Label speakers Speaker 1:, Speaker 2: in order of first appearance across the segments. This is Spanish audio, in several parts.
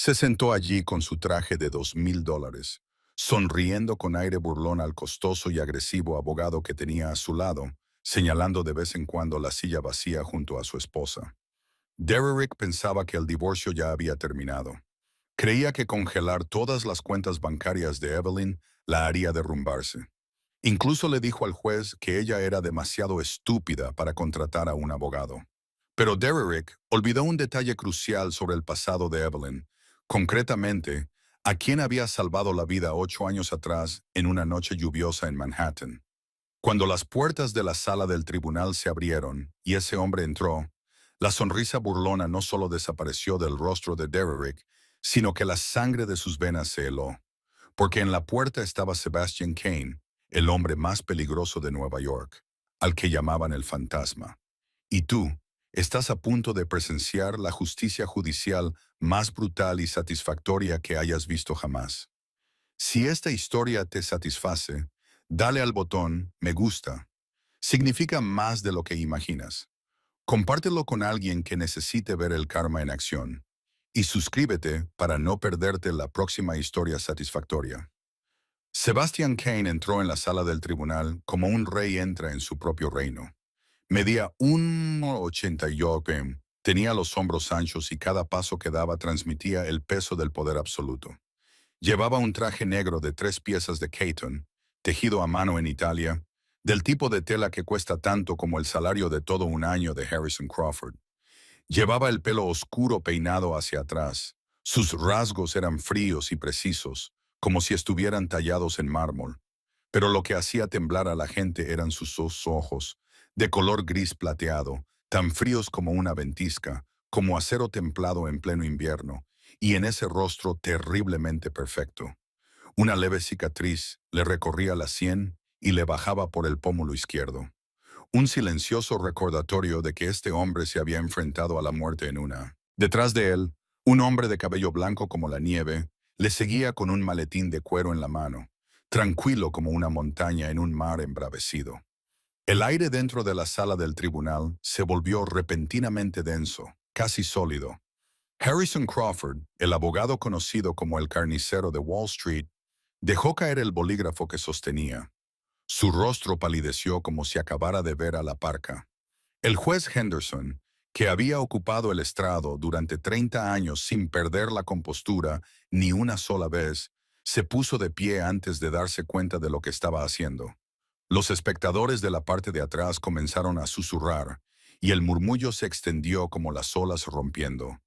Speaker 1: Se sentó allí con su traje de $2,000, sonriendo con aire burlón al costoso y agresivo abogado que tenía a su lado, señalando de vez en cuando la silla vacía junto a su esposa. Derrick pensaba que el divorcio ya había terminado. Creía que congelar todas las cuentas bancarias de Evelyn la haría derrumbarse. Incluso le dijo al juez que ella era demasiado estúpida para contratar a un abogado. Pero Derrick olvidó un detalle crucial sobre el pasado de Evelyn, concretamente, a quien había salvado la vida 8 años atrás en una noche lluviosa en Manhattan. Cuando las puertas de la sala del tribunal se abrieron y ese hombre entró, la sonrisa burlona no solo desapareció del rostro de Derrick, sino que la sangre de sus venas se heló, porque en la puerta estaba Sebastian Kane, el hombre más peligroso de Nueva York, al que llamaban el fantasma. Y tú, estás a punto de presenciar la justicia judicial más brutal y satisfactoria que hayas visto jamás. Si esta historia te satisface, dale al botón me gusta. Significa más de lo que imaginas. Compártelo con alguien que necesite ver el karma en acción. Y suscríbete para no perderte la próxima historia satisfactoria. Sebastian Kane entró en la sala del tribunal como un rey entra en su propio reino. Medía 1,88 tenía los hombros anchos y cada paso que daba transmitía el peso del poder absoluto. Llevaba un traje negro de 3 piezas de Caton, tejido a mano en Italia, del tipo de tela que cuesta tanto como el salario de todo un año de Harrison Crawford. Llevaba el pelo oscuro peinado hacia atrás. Sus rasgos eran fríos y precisos, como si estuvieran tallados en mármol. Pero lo que hacía temblar a la gente eran sus dos ojos, de color gris plateado, tan fríos como una ventisca, como acero templado en pleno invierno, y en ese rostro terriblemente perfecto. Una leve cicatriz le recorría la sien y le bajaba por el pómulo izquierdo. Un silencioso recordatorio de que este hombre se había enfrentado a la muerte en una. Detrás de él, un hombre de cabello blanco como la nieve le seguía con un maletín de cuero en la mano, tranquilo como una montaña en un mar embravecido. El aire dentro de la sala del tribunal se volvió repentinamente denso, casi sólido. Harrison Crawford, el abogado conocido como el carnicero de Wall Street, dejó caer el bolígrafo que sostenía. Su rostro palideció como si acabara de ver a la parca. El juez Henderson, que había ocupado el estrado durante 30 años sin perder la compostura ni una sola vez, se puso de pie antes de darse cuenta de lo que estaba haciendo. Los espectadores de la parte de atrás comenzaron a susurrar, y el murmullo se extendió como las olas rompiendo.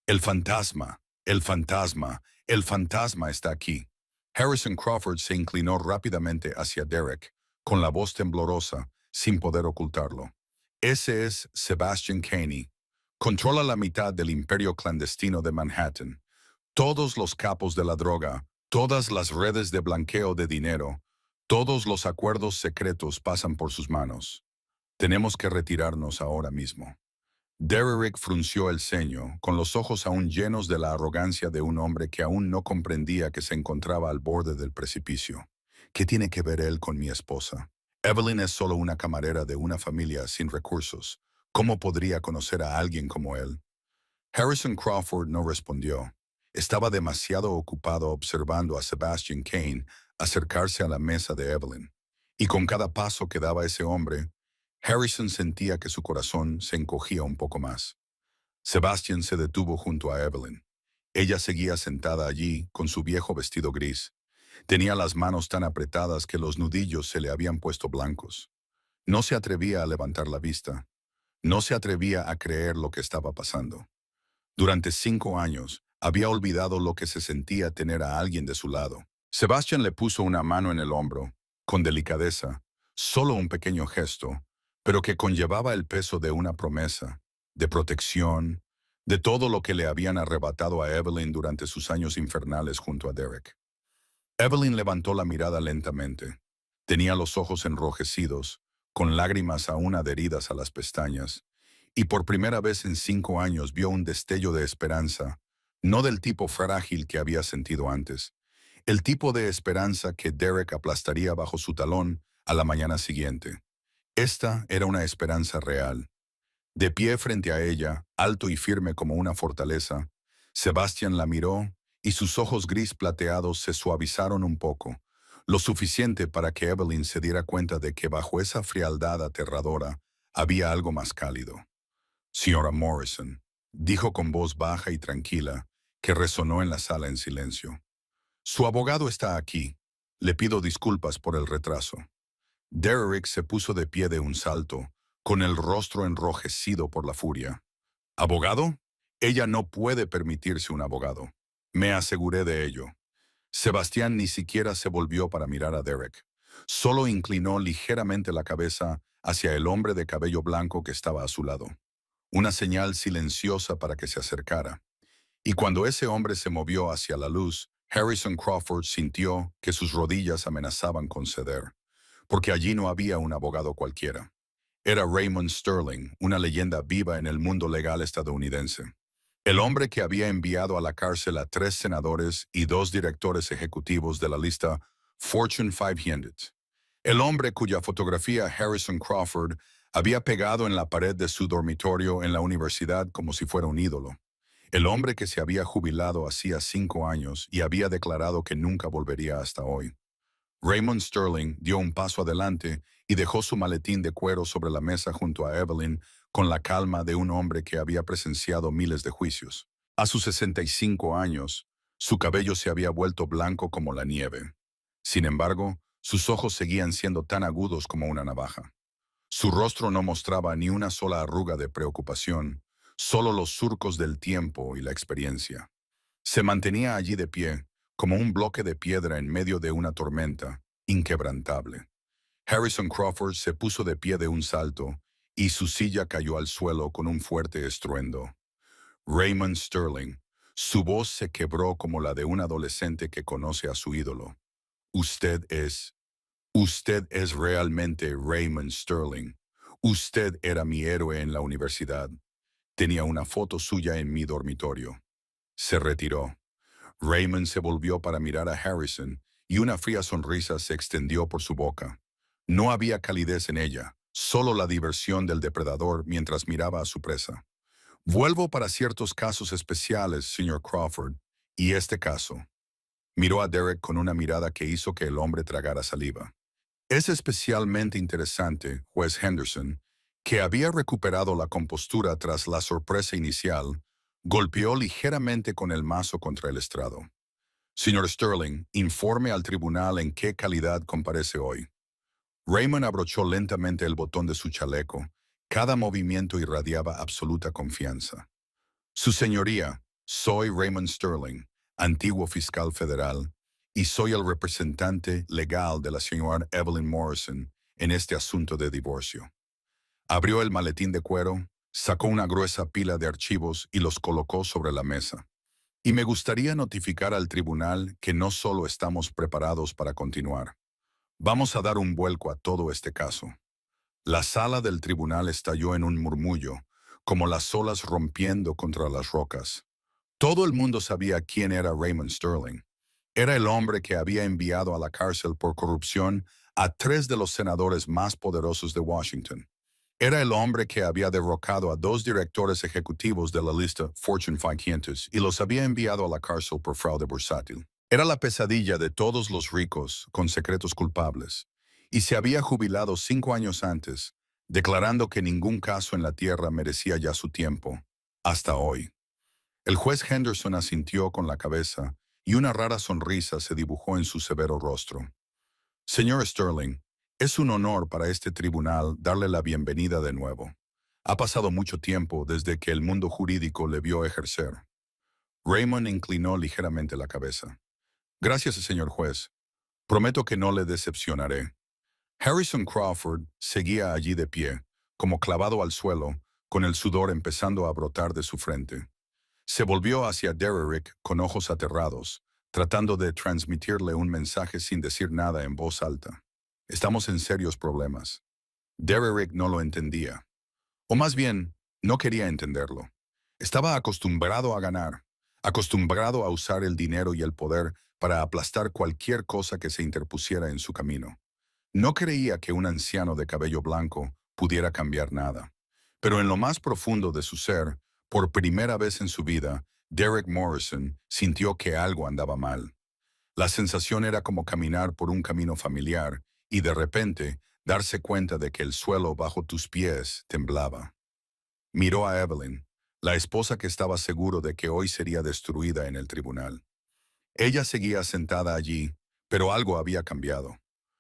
Speaker 1: El fantasma, el fantasma, el fantasma está aquí. Harrison Crawford se inclinó rápidamente hacia Derek, con la voz temblorosa, sin poder ocultarlo. Ese es Sebastian Caney. Controla la mitad del imperio clandestino de Manhattan. Todos los capos de la droga, todas las redes de blanqueo de dinero, todos los acuerdos secretos pasan por sus manos. Tenemos que retirarnos ahora mismo. Derrick frunció el ceño, con los ojos aún llenos de la arrogancia de un hombre que aún no comprendía que se encontraba al borde del precipicio. ¿Qué tiene que ver él con mi esposa? Evelyn es solo una camarera de una familia sin recursos. ¿Cómo podría conocer a alguien como él? Harrison Crawford no respondió. Estaba demasiado ocupado observando a Sebastian Kane acercarse a la mesa de Evelyn. Y con cada paso que daba ese hombre, Harrison sentía que su corazón se encogía un poco más. Sebastian se detuvo junto a Evelyn. Ella seguía sentada allí con su viejo vestido gris. Tenía las manos tan apretadas que los nudillos se le habían puesto blancos. No se atrevía a levantar la vista. No se atrevía a creer lo que estaba pasando. Durante 5 años, había olvidado lo que se sentía tener a alguien de su lado. Sebastian le puso una mano en el hombro, con delicadeza, solo un pequeño gesto, pero que conllevaba el peso de una promesa, de protección, de todo lo que le habían arrebatado a Evelyn durante sus años infernales junto a Derek. Evelyn levantó la mirada lentamente. Tenía los ojos enrojecidos, con lágrimas aún adheridas a las pestañas, y por primera vez en 5 años vio un destello de esperanza, no del tipo frágil que había sentido antes, el tipo de esperanza que Derek aplastaría bajo su talón a la mañana siguiente. Esta era una esperanza real. De pie frente a ella, alto y firme como una fortaleza, Sebastian la miró y sus ojos gris plateados se suavizaron un poco, lo suficiente para que Evelyn se diera cuenta de que bajo esa frialdad aterradora había algo más cálido. Señora Morrison, dijo con voz baja y tranquila, que resonó en la sala en silencio. Su abogado está aquí. Le pido disculpas por el retraso. Derrick se puso de pie de un salto, con el rostro enrojecido por la furia. ¿Abogado? Ella no puede permitirse un abogado. Me aseguré de ello. Sebastián ni siquiera se volvió para mirar a Derek. Solo inclinó ligeramente la cabeza hacia el hombre de cabello blanco que estaba a su lado. Una señal silenciosa para que se acercara. Y cuando ese hombre se movió hacia la luz, Harrison Crawford sintió que sus rodillas amenazaban con ceder, porque allí no había un abogado cualquiera. Era Raymond Sterling, una leyenda viva en el mundo legal estadounidense. El hombre que había enviado a la cárcel a 3 senadores y 2 directores ejecutivos de la lista Fortune 500. El hombre cuya fotografía Harrison Crawford había pegado en la pared de su dormitorio en la universidad como si fuera un ídolo. El hombre que se había jubilado hacía 5 años y había declarado que nunca volvería hasta hoy. Raymond Sterling dio un paso adelante y dejó su maletín de cuero sobre la mesa junto a Evelyn con la calma de un hombre que había presenciado miles de juicios. A sus 65 años, su cabello se había vuelto blanco como la nieve. Sin embargo, sus ojos seguían siendo tan agudos como una navaja. Su rostro no mostraba ni una sola arruga de preocupación, solo los surcos del tiempo y la experiencia. Se mantenía allí de pie, como un bloque de piedra en medio de una tormenta, inquebrantable. Harrison Crawford se puso de pie de un salto, y su silla cayó al suelo con un fuerte estruendo. Raymond Sterling. Su voz se quebró como la de un adolescente que conoce a su ídolo. Usted es... Usted es realmente Raymond Sterling. Usted era mi héroe en la universidad. Tenía una foto suya en mi dormitorio. Se retiró. Raymond se volvió para mirar a Harrison y una fría sonrisa se extendió por su boca. No había calidez en ella, solo la diversión del depredador mientras miraba a su presa. Vuelvo para ciertos casos especiales, señor Crawford, y este caso. Miró a Derek con una mirada que hizo que el hombre tragara saliva. Es especialmente interesante, juez Henderson, que había recuperado la compostura tras la sorpresa inicial, golpeó ligeramente con el mazo contra el estrado. Señor Sterling, informe al tribunal en qué calidad comparece hoy. Raymond abrochó lentamente el botón de su chaleco. Cada movimiento irradiaba absoluta confianza. Su señoría, soy Raymond Sterling, antiguo fiscal federal, y soy el representante legal de la señora Evelyn Morrison en este asunto de divorcio. Abrió el maletín de cuero, sacó una gruesa pila de archivos y los colocó sobre la mesa. Y me gustaría notificar al tribunal que no solo estamos preparados para continuar. Vamos a dar un vuelco a todo este caso. La sala del tribunal estalló en un murmullo, como las olas rompiendo contra las rocas. Todo el mundo sabía quién era Raymond Sterling. Era el hombre que había enviado a la cárcel por corrupción a 3 de los senadores más poderosos de Washington. Era el hombre que había derrocado a 2 directores ejecutivos de la lista Fortune 500 y los había enviado a la cárcel por fraude bursátil. Era la pesadilla de todos los ricos con secretos culpables, y se había jubilado 5 años antes, declarando que ningún caso en la tierra merecía ya su tiempo, hasta hoy. El juez Henderson asintió con la cabeza y una rara sonrisa se dibujó en su severo rostro. Señor Sterling, es un honor para este tribunal darle la bienvenida de nuevo. Ha pasado mucho tiempo desde que el mundo jurídico le vio ejercer. Raymond inclinó ligeramente la cabeza. Gracias, señor juez. Prometo que no le decepcionaré. Harrison Crawford seguía allí de pie, como clavado al suelo, con el sudor empezando a brotar de su frente. Se volvió hacia Derrick con ojos aterrados, tratando de transmitirle un mensaje sin decir nada en voz alta. Estamos en serios problemas. Derrick no lo entendía. O más bien, no quería entenderlo. Estaba acostumbrado a ganar, acostumbrado a usar el dinero y el poder para aplastar cualquier cosa que se interpusiera en su camino. No creía que un anciano de cabello blanco pudiera cambiar nada. Pero en lo más profundo de su ser, por primera vez en su vida, Derek Morrison sintió que algo andaba mal. La sensación era como caminar por un camino familiar y de repente darse cuenta de que el suelo bajo tus pies temblaba. Miró a Evelyn, la esposa que estaba seguro de que hoy sería destruida en el tribunal. Ella seguía sentada allí, pero algo había cambiado.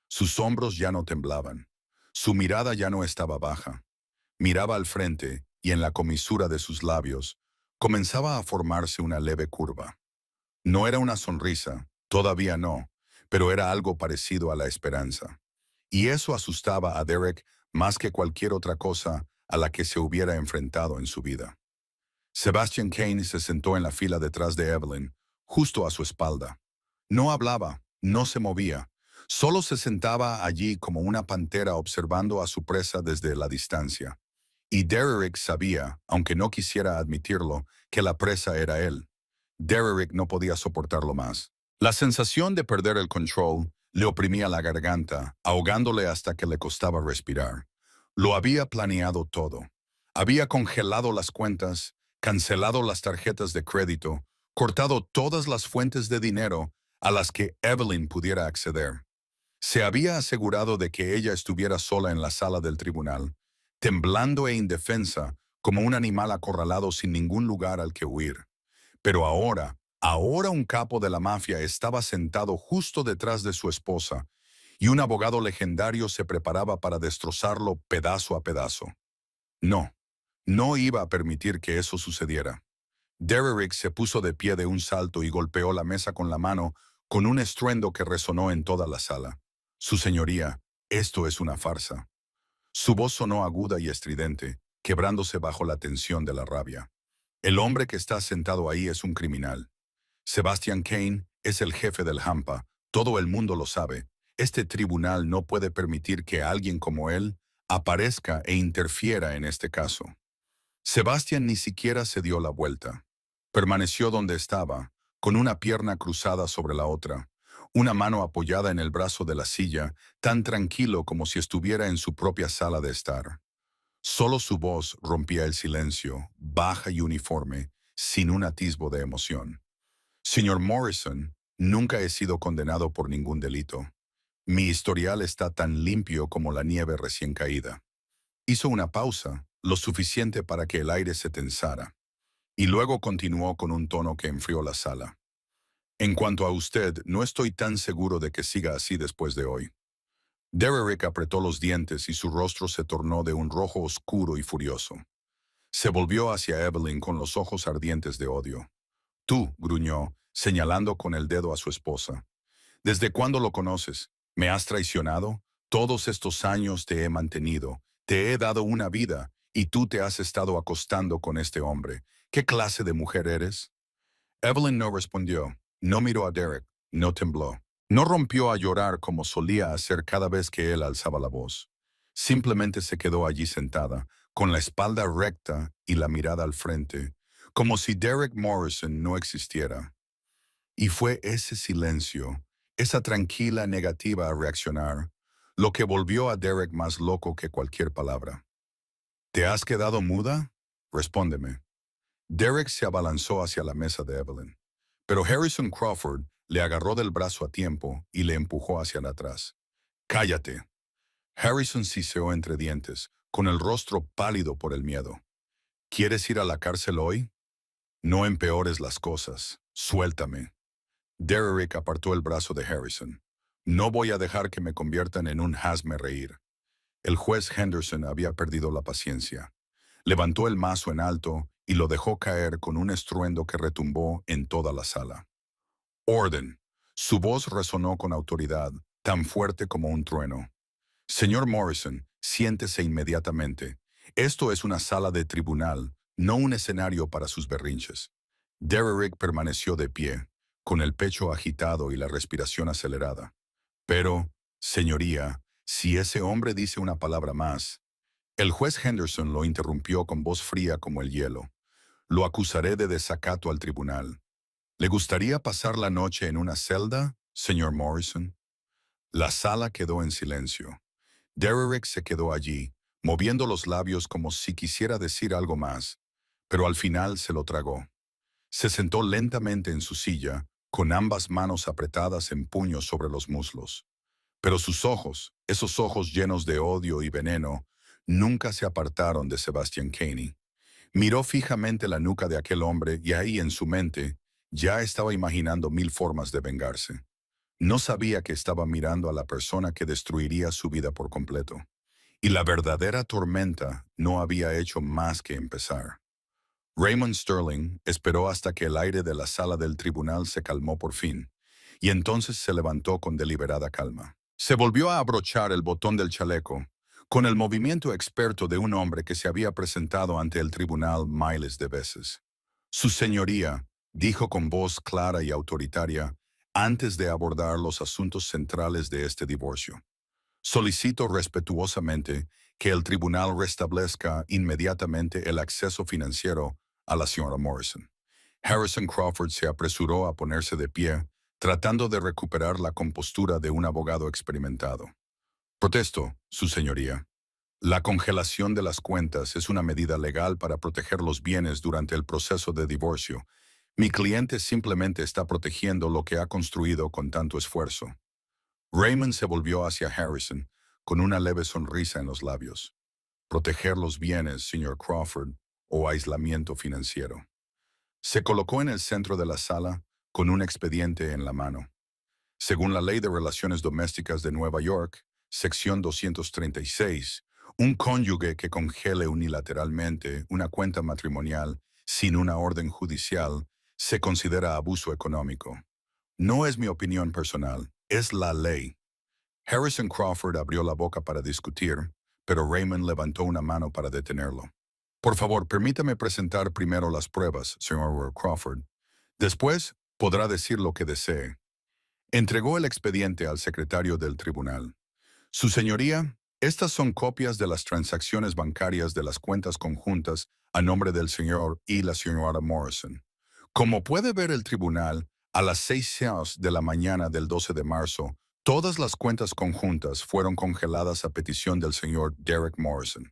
Speaker 1: Sus hombros ya no temblaban. Su mirada ya no estaba baja. Miraba al frente y en la comisura de sus labios comenzaba a formarse una leve curva. No era una sonrisa, todavía no, pero era algo parecido a la esperanza. Y eso asustaba a Derek más que cualquier otra cosa a la que se hubiera enfrentado en su vida. Sebastian Kane se sentó en la fila detrás de Evelyn, justo a su espalda. No hablaba, no se movía, solo se sentaba allí como una pantera observando a su presa desde la distancia. Y Derek sabía, aunque no quisiera admitirlo, que la presa era él. Derek no podía soportarlo más. La sensación de perder el control le oprimía la garganta, ahogándole hasta que le costaba respirar. Lo había planeado todo. Había congelado las cuentas, cancelado las tarjetas de crédito, cortado todas las fuentes de dinero a las que Evelyn pudiera acceder. Se había asegurado de que ella estuviera sola en la sala del tribunal, temblando e indefensa como un animal acorralado sin ningún lugar al que huir. Pero ahora un capo de la mafia estaba sentado justo detrás de su esposa, y un abogado legendario se preparaba para destrozarlo pedazo a pedazo. No, no iba a permitir que eso sucediera. Derrick se puso de pie de un salto y golpeó la mesa con la mano con un estruendo que resonó en toda la sala. Su señoría, esto es una farsa. Su voz sonó aguda y estridente, quebrándose bajo la tensión de la rabia. El hombre que está sentado ahí es un criminal. Sebastian Kane es el jefe del Hampa. Todo el mundo lo sabe. Este tribunal no puede permitir que alguien como él aparezca e interfiera en este caso. Sebastian ni siquiera se dio la vuelta. Permaneció donde estaba, con una pierna cruzada sobre la otra, una mano apoyada en el brazo de la silla, tan tranquilo como si estuviera en su propia sala de estar. Solo su voz rompía el silencio, baja y uniforme, sin un atisbo de emoción. Señor Morrison, nunca he sido condenado por ningún delito. Mi historial está tan limpio como la nieve recién caída. Hizo una pausa, lo suficiente para que el aire se tensara, y luego continuó con un tono que enfrió la sala. En cuanto a usted, no estoy tan seguro de que siga así después de hoy. Derrick apretó los dientes y su rostro se tornó de un rojo oscuro y furioso. Se volvió hacia Evelyn con los ojos ardientes de odio. Tú, gruñó, señalando con el dedo a su esposa. ¿Desde cuándo lo conoces? ¿Me has traicionado? Todos estos años te he mantenido, te he dado una vida, y tú te has estado acostando con este hombre. ¿Qué clase de mujer eres? Evelyn no respondió, no miró a Derek, no tembló. No rompió a llorar como solía hacer cada vez que él alzaba la voz. Simplemente se quedó allí sentada, con la espalda recta y la mirada al frente, como si Derek Morrison no existiera. Y fue ese silencio, esa tranquila negativa a reaccionar, lo que volvió a Derek más loco que cualquier palabra. ¿Te has quedado muda? Respóndeme. Derek se abalanzó hacia la mesa de Evelyn, pero Harrison Crawford le agarró del brazo a tiempo y le empujó hacia atrás. «Cállate». Harrison siseó entre dientes, con el rostro pálido por el miedo. «¿Quieres ir a la cárcel hoy? No empeores las cosas. Suéltame». Derrick apartó el brazo de Harrison. «No voy a dejar que me conviertan en un hazme reír». El juez Henderson había perdido la paciencia. Levantó el mazo en alto y lo dejó caer con un estruendo que retumbó en toda la sala. «Orden». Su voz resonó con autoridad, tan fuerte como un trueno. «Señor Morrison, siéntese inmediatamente. Esto es una sala de tribunal, no un escenario para sus berrinches». Derrick permaneció de pie, con el pecho agitado y la respiración acelerada. «Pero, señoría, si ese hombre dice una palabra más». El juez Henderson lo interrumpió con voz fría como el hielo. «Lo acusaré de desacato al tribunal. ¿Le gustaría pasar la noche en una celda, señor Morrison?» La sala quedó en silencio. Derrick se quedó allí, moviendo los labios como si quisiera decir algo más, pero al final se lo tragó. Se sentó lentamente en su silla, con ambas manos apretadas en puños sobre los muslos. Pero sus ojos, esos ojos llenos de odio y veneno, nunca se apartaron de Sebastian Caney. Miró fijamente la nuca de aquel hombre y ahí en su mente ya estaba imaginando mil formas de vengarse. No sabía que estaba mirando a la persona que destruiría su vida por completo. Y la verdadera tormenta no había hecho más que empezar. Raymond Sterling esperó hasta que el aire de la sala del tribunal se calmó por fin, y entonces se levantó con deliberada calma. Se volvió a abrochar el botón del chaleco, con el movimiento experto de un hombre que se había presentado ante el tribunal miles de veces. Su señoría, dijo con voz clara y autoritaria, antes de abordar los asuntos centrales de este divorcio. Solicito respetuosamente que el tribunal restablezca inmediatamente el acceso financiero a la señora Morrison. Harrison Crawford se apresuró a ponerse de pie, tratando de recuperar la compostura de un abogado experimentado. Protesto, su señoría. La congelación de las cuentas es una medida legal para proteger los bienes durante el proceso de divorcio. Mi cliente simplemente está protegiendo lo que ha construido con tanto esfuerzo. Raymond se volvió hacia Harrison, con una leve sonrisa en los labios. Proteger los bienes, señor Crawford, o aislamiento financiero. Se colocó en el centro de la sala, con un expediente en la mano. Según la Ley de Relaciones Domésticas de Nueva York, sección 236, un cónyuge que congele unilateralmente una cuenta matrimonial sin una orden judicial se considera abuso económico. No es mi opinión personal, es la ley. Harrison Crawford abrió la boca para discutir, pero Raymond levantó una mano para detenerlo. Por favor, permítame presentar primero las pruebas, señor Crawford. Después, podrá decir lo que desee. Entregó el expediente al secretario del tribunal. Su señoría, estas son copias de las transacciones bancarias de las cuentas conjuntas a nombre del señor y la señora Morrison. Como puede ver el tribunal, a las 6 de la mañana del 12 de marzo, todas las cuentas conjuntas fueron congeladas a petición del señor Derek Morrison.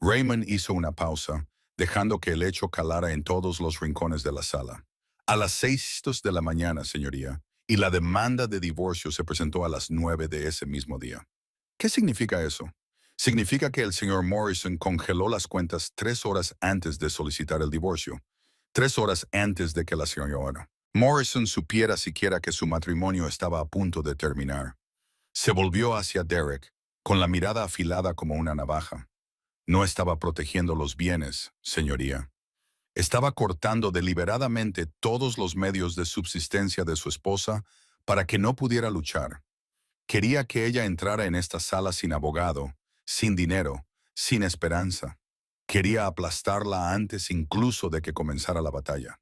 Speaker 1: Raymond hizo una pausa, dejando que el hecho calara en todos los rincones de la sala. A las 6 de la mañana, señoría, y la demanda de divorcio se presentó a las 9 de ese mismo día. ¿Qué significa eso? Significa que el señor Morrison congeló las cuentas 3 horas antes de solicitar el divorcio, 3 horas antes de que la señora Morrison supiera siquiera que su matrimonio estaba a punto de terminar. Se volvió hacia Derek, con la mirada afilada como una navaja. No estaba protegiendo los bienes, señoría. Estaba cortando deliberadamente todos los medios de subsistencia de su esposa para que no pudiera luchar. Quería que ella entrara en esta sala sin abogado, sin dinero, sin esperanza. Quería aplastarla antes incluso de que comenzara la batalla.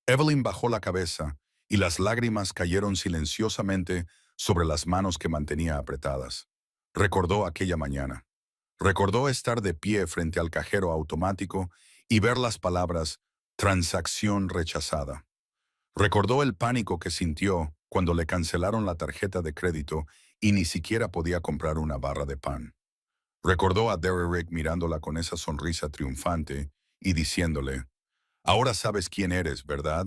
Speaker 1: Evelyn bajó la cabeza y las lágrimas cayeron silenciosamente sobre las manos que mantenía apretadas. Recordó aquella mañana. Recordó estar de pie frente al cajero automático y ver las palabras «transacción rechazada». Recordó el pánico que sintió cuando le cancelaron la tarjeta de crédito y ni siquiera podía comprar una barra de pan. Recordó a Derek mirándola con esa sonrisa triunfante y diciéndole, «Ahora sabes quién eres, ¿verdad?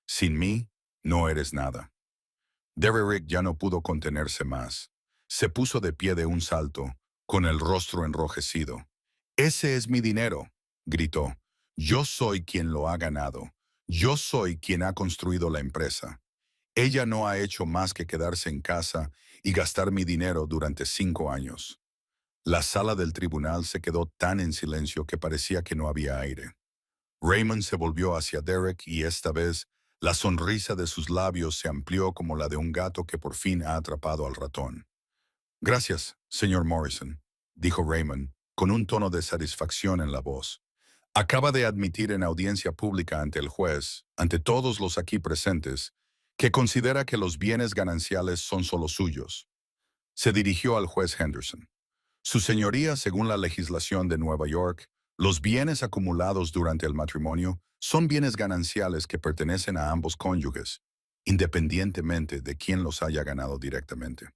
Speaker 1: Sin mí, no eres nada». Derek ya no pudo contenerse más. Se puso de pie de un salto, con el rostro enrojecido. «Ese es mi dinero», gritó. «Yo soy quien lo ha ganado. Yo soy quien ha construido la empresa. Ella no ha hecho más que quedarse en casa y gastar mi dinero durante 5 años». La sala del tribunal se quedó tan en silencio que parecía que no había aire. Raymond se volvió hacia Derek y esta vez la sonrisa de sus labios se amplió como la de un gato que por fin ha atrapado al ratón. «Gracias, señor Morrison», dijo Raymond, con un tono de satisfacción en la voz. «Acaba de admitir en audiencia pública ante el juez, ante todos los aquí presentes, que considera que los bienes gananciales son solo suyos». Se dirigió al juez Henderson. «Su señoría, según la legislación de Nueva York, los bienes acumulados durante el matrimonio son bienes gananciales que pertenecen a ambos cónyuges, independientemente de quién los haya ganado directamente.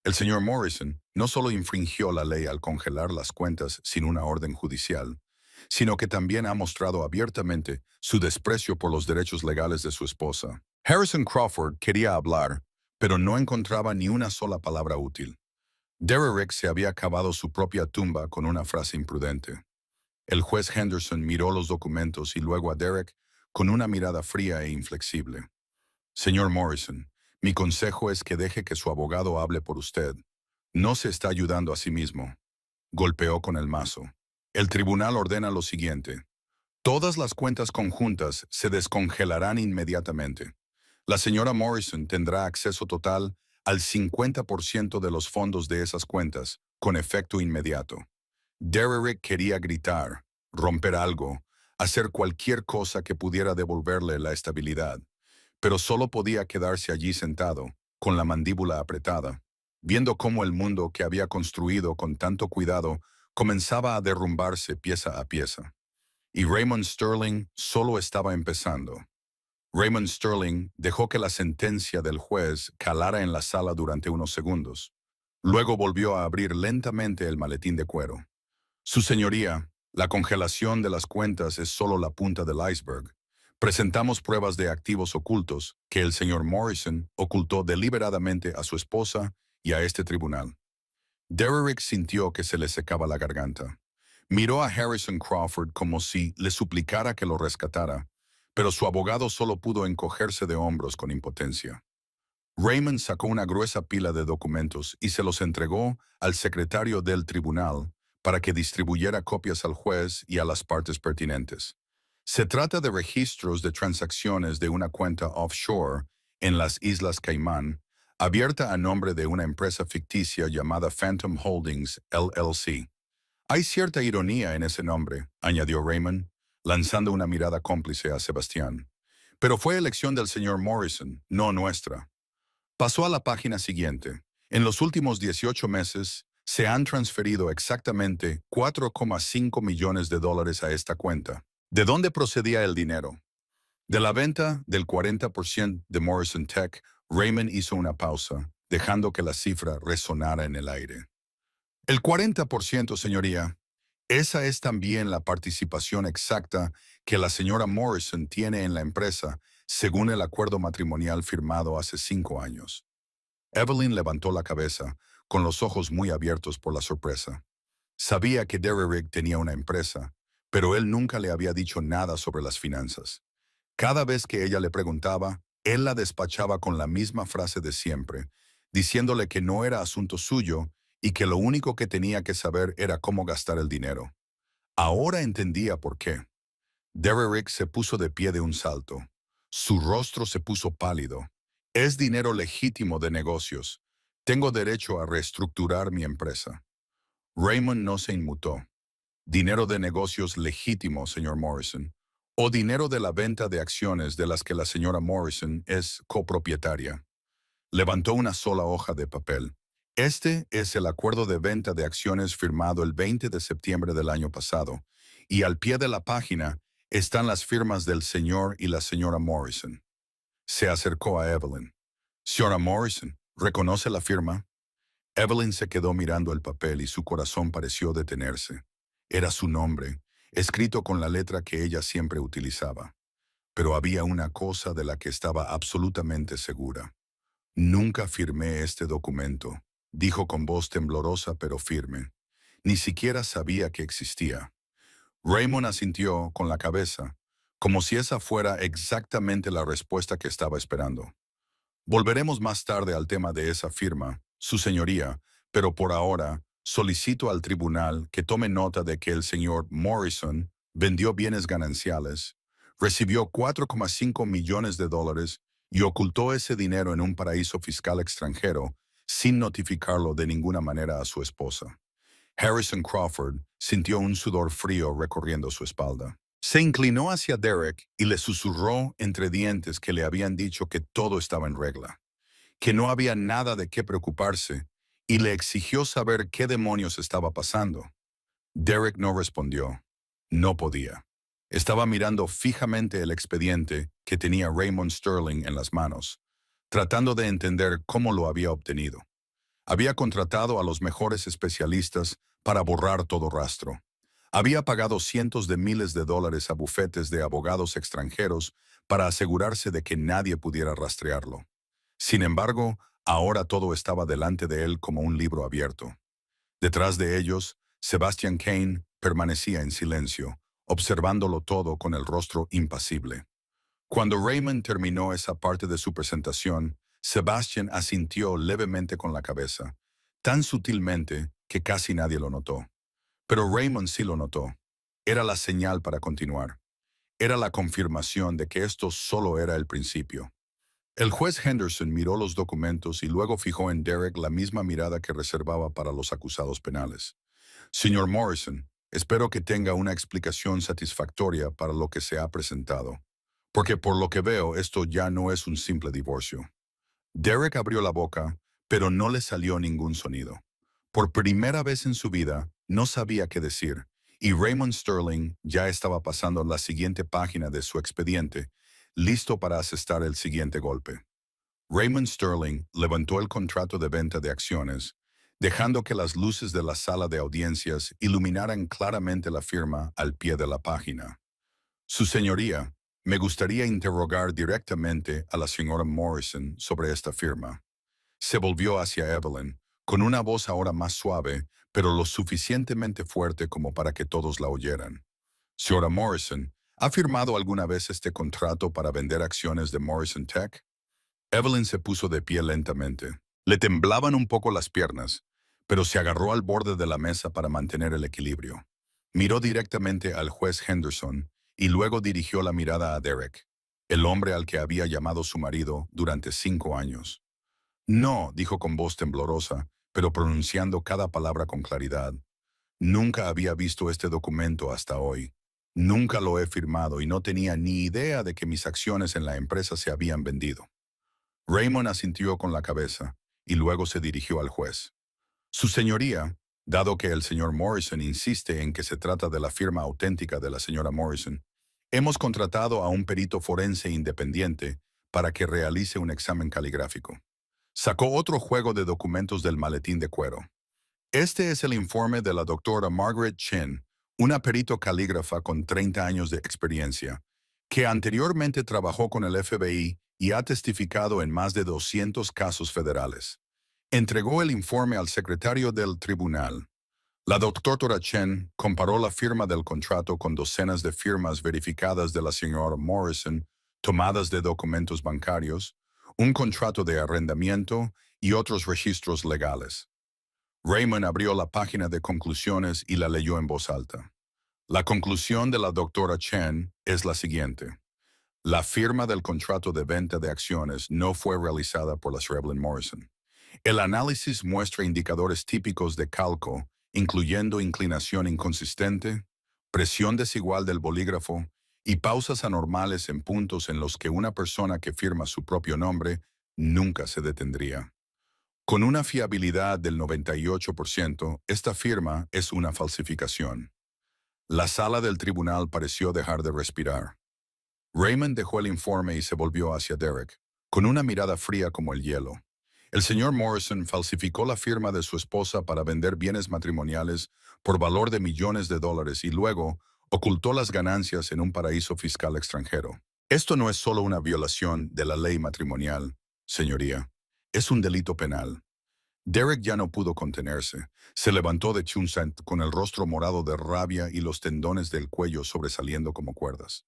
Speaker 1: El señor Morrison no solo infringió la ley al congelar las cuentas sin una orden judicial, sino que también ha mostrado abiertamente su desprecio por los derechos legales de su esposa. Harrison Crawford quería hablar, pero no encontraba ni una sola palabra útil. Derrick se había cavado su propia tumba con una frase imprudente. El juez Henderson miró los documentos y luego a Derek con una mirada fría e inflexible. Señor Morrison, mi consejo es que deje que su abogado hable por usted. No se está ayudando a sí mismo. Golpeó con el mazo. El tribunal ordena lo siguiente. Todas las cuentas conjuntas se descongelarán inmediatamente. La señora Morrison tendrá acceso total al 50% de los fondos de esas cuentas, con efecto inmediato. Derrick quería gritar, romper algo, hacer cualquier cosa que pudiera devolverle la estabilidad, pero solo podía quedarse allí sentado, con la mandíbula apretada, viendo cómo el mundo que había construido con tanto cuidado comenzaba a derrumbarse pieza a pieza. Y Raymond Sterling solo estaba empezando. Raymond Sterling dejó que la sentencia del juez calara en la sala durante unos segundos. Luego volvió a abrir lentamente el maletín de cuero. Su señoría, la congelación de las cuentas es solo la punta del iceberg. Presentamos pruebas de activos ocultos que el señor Morrison ocultó deliberadamente a su esposa y a este tribunal. Derrick sintió que se le secaba la garganta. Miró a Harrison Crawford como si le suplicara que lo rescatara, pero su abogado solo pudo encogerse de hombros con impotencia. Raymond sacó una gruesa pila de documentos y se los entregó al secretario del tribunal para que distribuyera copias al juez y a las partes pertinentes. Se trata de registros de transacciones de una cuenta offshore en las Islas Caimán, abierta a nombre de una empresa ficticia llamada Phantom Holdings, LLC. Hay cierta ironía en ese nombre, añadió Raymond, lanzando una mirada cómplice a Sebastián. Pero fue elección del señor Morrison, no nuestra. Pasó a la página siguiente. En los últimos 18 meses, se han transferido exactamente 4,5 millones de dólares a esta cuenta. ¿De dónde procedía el dinero? De la venta del 40% de Morrison Tech, Raymond hizo una pausa, dejando que la cifra resonara en el aire. El 40%, señoría. Esa es también la participación exacta que la señora Morrison tiene en la empresa, según el acuerdo matrimonial firmado hace 5 años. Evelyn levantó la cabeza, con los ojos muy abiertos por la sorpresa. Sabía que Derrick tenía una empresa, pero él nunca le había dicho nada sobre las finanzas. Cada vez que ella le preguntaba, él la despachaba con la misma frase de siempre, diciéndole que no era asunto suyo y que lo único que tenía que saber era cómo gastar el dinero. Ahora entendía por qué. Derrick se puso de pie de un salto. Su rostro se puso pálido. Es dinero legítimo de negocios. Tengo derecho a reestructurar mi empresa. Raymond no se inmutó. Dinero de negocios legítimo, señor Morrison. O dinero de la venta de acciones de las que la señora Morrison es copropietaria. Levantó una sola hoja de papel. Este es el acuerdo de venta de acciones firmado el 20 de septiembre del año pasado, y al pie de la página están las firmas del señor y la señora Morrison. Se acercó a Evelyn. Señora Morrison, ¿reconoce la firma? Evelyn se quedó mirando el papel y su corazón pareció detenerse. Era su nombre, escrito con la letra que ella siempre utilizaba. Pero había una cosa de la que estaba absolutamente segura. Nunca firmé este documento, dijo con voz temblorosa pero firme. Ni siquiera sabía que existía. Raymond asintió con la cabeza, como si esa fuera exactamente la respuesta que estaba esperando. Volveremos más tarde al tema de esa firma, su señoría, pero por ahora solicito al tribunal que tome nota de que el señor Morrison vendió bienes gananciales, recibió 4,5 millones de dólares y ocultó ese dinero en un paraíso fiscal extranjero sin notificarlo de ninguna manera a su esposa. Harrison Crawford sintió un sudor frío recorriendo su espalda. Se inclinó hacia Derek y le susurró entre dientes que le habían dicho que todo estaba en regla, que no había nada de qué preocuparse, y le exigió saber qué demonios estaba pasando. Derek no respondió. No podía. Estaba mirando fijamente el expediente que tenía Raymond Sterling en las manos, tratando de entender cómo lo había obtenido. Había contratado a los mejores especialistas para borrar todo rastro. Había pagado cientos de miles de dólares a bufetes de abogados extranjeros para asegurarse de que nadie pudiera rastrearlo. Sin embargo, ahora todo estaba delante de él como un libro abierto. Detrás de ellos, Sebastian Kane permanecía en silencio, observándolo todo con el rostro impasible. Cuando Raymond terminó esa parte de su presentación, Sebastian asintió levemente con la cabeza, tan sutilmente que casi nadie lo notó. Pero Raymond sí lo notó. Era la señal para continuar. Era la confirmación de que esto solo era el principio. El juez Henderson miró los documentos y luego fijó en Derek la misma mirada que reservaba para los acusados penales. Señor Morrison, espero que tenga una explicación satisfactoria para lo que se ha presentado, porque por lo que veo esto ya no es un simple divorcio. Derek abrió la boca, pero no le salió ningún sonido. Por primera vez en su vida, no sabía qué decir, y Raymond Sterling ya estaba pasando la siguiente página de su expediente, listo para asestar el siguiente golpe. Raymond Sterling levantó el contrato de venta de acciones, dejando que las luces de la sala de audiencias iluminaran claramente la firma al pie de la página. Su señoría, me gustaría interrogar directamente a la señora Morrison sobre esta firma. Se volvió hacia Evelyn, con una voz ahora más suave, pero lo suficientemente fuerte como para que todos la oyeran. Señora Morrison, ¿ha firmado alguna vez este contrato para vender acciones de Morrison Tech? Evelyn se puso de pie lentamente. Le temblaban un poco las piernas, pero se agarró al borde de la mesa para mantener el equilibrio. Miró directamente al juez Henderson y luego dirigió la mirada a Derek, el hombre al que había llamado su marido durante 5 años. No, dijo con voz temblorosa, pero pronunciando cada palabra con claridad. Nunca había visto este documento hasta hoy. Nunca lo he firmado y no tenía ni idea de que mis acciones en la empresa se habían vendido. Raymond asintió con la cabeza y luego se dirigió al juez. Su señoría, dado que el señor Morrison insiste en que se trata de la firma auténtica de la señora Morrison, hemos contratado a un perito forense independiente para que realice un examen caligráfico. Sacó otro juego de documentos del maletín de cuero. Este es el informe de la doctora Margaret Chin, una perito calígrafa con 30 años de experiencia, que anteriormente trabajó con el FBI y ha testificado en más de 200 casos federales. Entregó el informe al secretario del tribunal. La doctora Chen comparó la firma del contrato con docenas de firmas verificadas de la señora Morrison, tomadas de documentos bancarios, un contrato de arrendamiento y otros registros legales. Raymond abrió la página de conclusiones y la leyó en voz alta. La conclusión de la doctora Chen es la siguiente. La firma del contrato de venta de acciones no fue realizada por la señora Evelyn Morrison. El análisis muestra indicadores típicos de calco, incluyendo inclinación inconsistente, presión desigual del bolígrafo y pausas anormales en puntos en los que una persona que firma su propio nombre nunca se detendría. Con una fiabilidad del 98%, esta firma es una falsificación. La sala del tribunal pareció dejar de respirar. Raymond dejó el informe y se volvió hacia Derek, con una mirada fría como el hielo. El señor Morrison falsificó la firma de su esposa para vender bienes matrimoniales por valor de millones de dólares y luego ocultó las ganancias en un paraíso fiscal extranjero. Esto no es solo una violación de la ley matrimonial, señoría. Es un delito penal. Derek ya no pudo contenerse. Se levantó de Chunset con el rostro morado de rabia y los tendones del cuello sobresaliendo como cuerdas.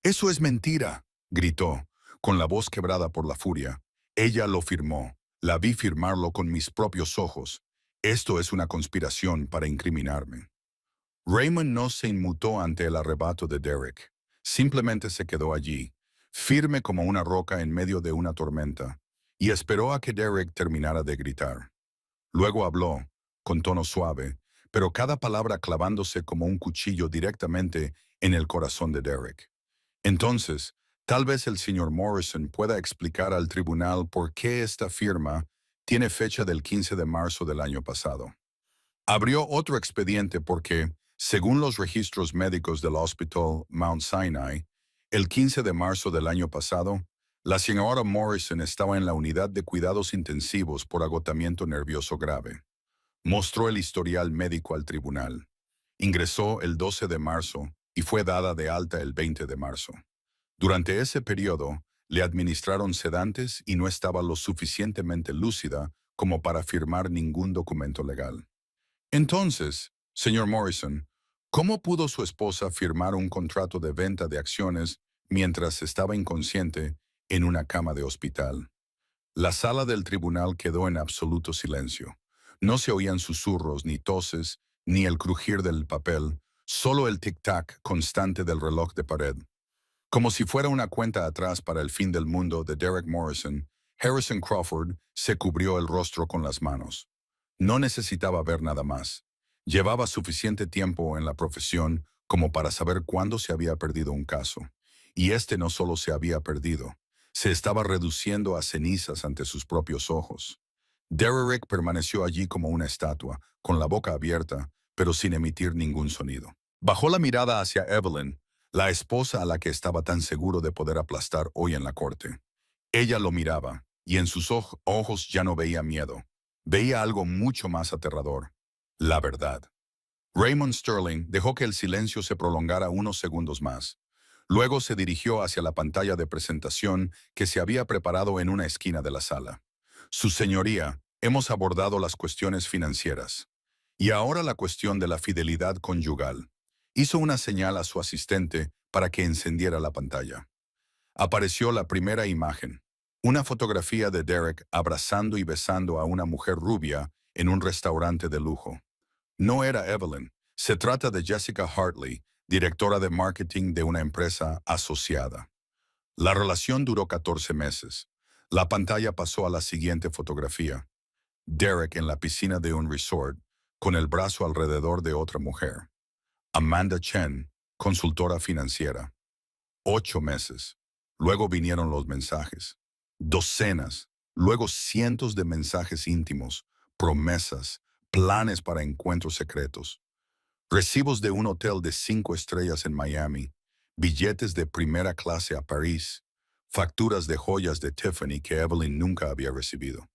Speaker 1: «¡Eso es mentira!», gritó, con la voz quebrada por la furia. «Ella lo firmó. La vi firmarlo con mis propios ojos. Esto es una conspiración para incriminarme». Raymond no se inmutó ante el arrebato de Derek. Simplemente se quedó allí, firme como una roca en medio de una tormenta, y esperó a que Derek terminara de gritar. Luego habló, con tono suave, pero cada palabra clavándose como un cuchillo directamente en el corazón de Derek. Entonces, tal vez el señor Morrison pueda explicar al tribunal por qué esta firma tiene fecha del 15 de marzo del año pasado. Abrió otro expediente porque, según los registros médicos del Hospital Mount Sinai, el 15 de marzo del año pasado, la señora Morrison estaba en la unidad de cuidados intensivos por agotamiento nervioso grave. Mostró el historial médico al tribunal. Ingresó el 12 de marzo y fue dada de alta el 20 de marzo. Durante ese periodo, le administraron sedantes y no estaba lo suficientemente lúcida como para firmar ningún documento legal. Entonces, señor Morrison, ¿cómo pudo su esposa firmar un contrato de venta de acciones mientras estaba inconsciente en una cama de hospital? La sala del tribunal quedó en absoluto silencio. No se oían susurros, ni toses, ni el crujir del papel, solo el tic-tac constante del reloj de pared. Como si fuera una cuenta atrás para el fin del mundo de Derek Morrison, Harrison Crawford se cubrió el rostro con las manos. No necesitaba ver nada más. Llevaba suficiente tiempo en la profesión como para saber cuándo se había perdido un caso. Y este no solo se había perdido, se estaba reduciendo a cenizas ante sus propios ojos. Derek permaneció allí como una estatua, con la boca abierta, pero sin emitir ningún sonido. Bajó la mirada hacia Evelyn, la esposa a la que estaba tan seguro de poder aplastar hoy en la corte. Ella lo miraba, y en sus ojos ya no veía miedo. Veía algo mucho más aterrador. La verdad. Raymond Sterling dejó que el silencio se prolongara unos segundos más. Luego se dirigió hacia la pantalla de presentación que se había preparado en una esquina de la sala. Su señoría, hemos abordado las cuestiones financieras. Y ahora la cuestión de la fidelidad conyugal. Hizo una señal a su asistente para que encendiera la pantalla. Apareció la primera imagen. Una fotografía de Derek abrazando y besando a una mujer rubia en un restaurante de lujo. No era Evelyn. Se trata de Jessica Hartley, directora de marketing de una empresa asociada. La relación duró 14 meses. La pantalla pasó a la siguiente fotografía. Derek en la piscina de un resort, con el brazo alrededor de otra mujer. Amanda Chen, consultora financiera. 8 meses. Luego vinieron los mensajes. Docenas. Luego cientos de mensajes íntimos, promesas, planes para encuentros secretos. Recibos de un hotel de 5 estrellas en Miami, billetes de primera clase a París, facturas de joyas de Tiffany que Evelyn nunca había recibido.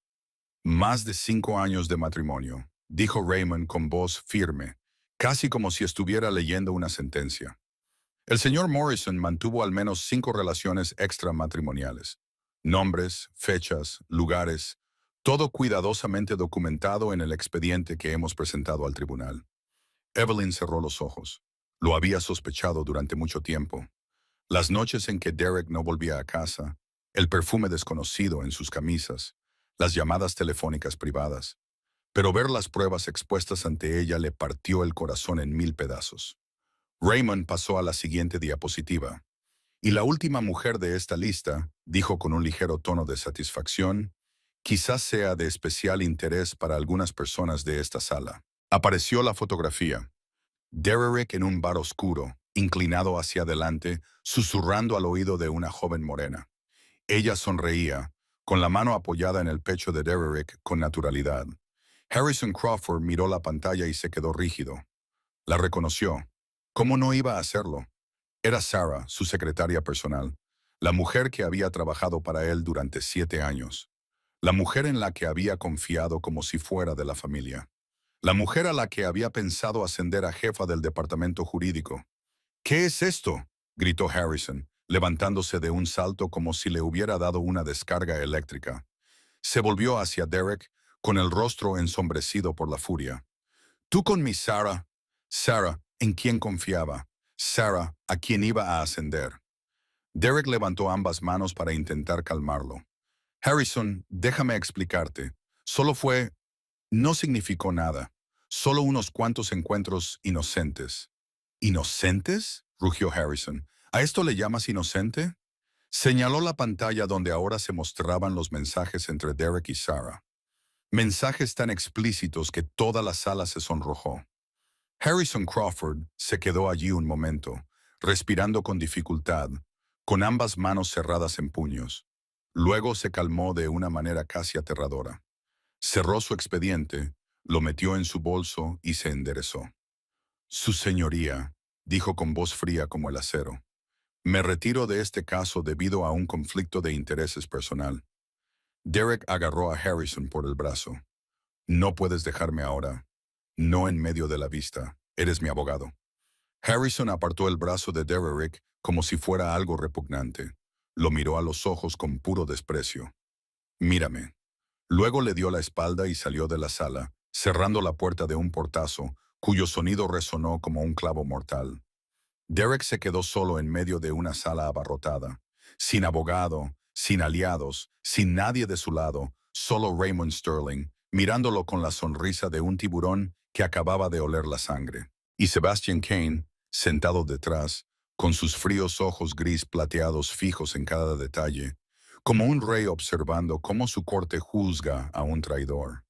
Speaker 1: Más de 5 años de matrimonio, dijo Raymond con voz firme, casi como si estuviera leyendo una sentencia. El señor Morrison mantuvo al menos 5 relaciones extramatrimoniales. Nombres, fechas, lugares, todo cuidadosamente documentado en el expediente que hemos presentado al tribunal. Evelyn cerró los ojos. Lo había sospechado durante mucho tiempo. Las noches en que Derek no volvía a casa, el perfume desconocido en sus camisas, las llamadas telefónicas privadas. Pero ver las pruebas expuestas ante ella le partió el corazón en 1000 pedazos. Raymond pasó a la siguiente diapositiva. Y la última mujer de esta lista, dijo con un ligero tono de satisfacción, quizás sea de especial interés para algunas personas de esta sala. Apareció la fotografía. Derek en un bar oscuro, inclinado hacia adelante, susurrando al oído de una joven morena. Ella sonreía, con la mano apoyada en el pecho de Derek con naturalidad. Harrison Crawford miró la pantalla y se quedó rígido. La reconoció. ¿Cómo no iba a hacerlo? Era Sarah, su secretaria personal, la mujer que había trabajado para él durante 7 años, la mujer en la que había confiado como si fuera de la familia, la mujer a la que había pensado ascender a jefa del departamento jurídico. ¿Qué es esto?, gritó Harrison, levantándose de un salto como si le hubiera dado una descarga eléctrica. Se volvió hacia Derek, con el rostro ensombrecido por la furia. «Tú con mi Sarah. Sarah, en quien confiaba. Sarah, a quien iba a ascender». Derek levantó ambas manos para intentar calmarlo. «Harrison, déjame explicarte. Solo fue... No significó nada. Solo unos cuantos encuentros inocentes». «¿Inocentes?», rugió Harrison. «¿A esto le llamas inocente?». Señaló la pantalla donde ahora se mostraban los mensajes entre Derek y Sarah. Mensajes tan explícitos que toda la sala se sonrojó. Harrison Crawford se quedó allí un momento, respirando con dificultad, con ambas manos cerradas en puños. Luego se calmó de una manera casi aterradora. Cerró su expediente, lo metió en su bolso y se enderezó. «Su señoría», dijo con voz fría como el acero, «me retiro de este caso debido a un conflicto de intereses personal». Derek agarró a Harrison por el brazo. «No puedes dejarme ahora, no en medio de la vista». Eres mi abogado. Harrison apartó el brazo de Derrick como si fuera algo repugnante. Lo miró a los ojos con puro desprecio. Mírame. Luego le dio la espalda y salió de la sala, cerrando la puerta de un portazo, cuyo sonido resonó como un clavo mortal. Derek se quedó solo en medio de una sala abarrotada, sin abogado, sin aliados, sin nadie de su lado, solo Raymond Sterling, mirándolo con la sonrisa de un tiburón que acababa de oler la sangre. Y Sebastian Kane, sentado detrás, con sus fríos ojos gris plateados fijos en cada detalle, como un rey observando cómo su corte juzga a un traidor.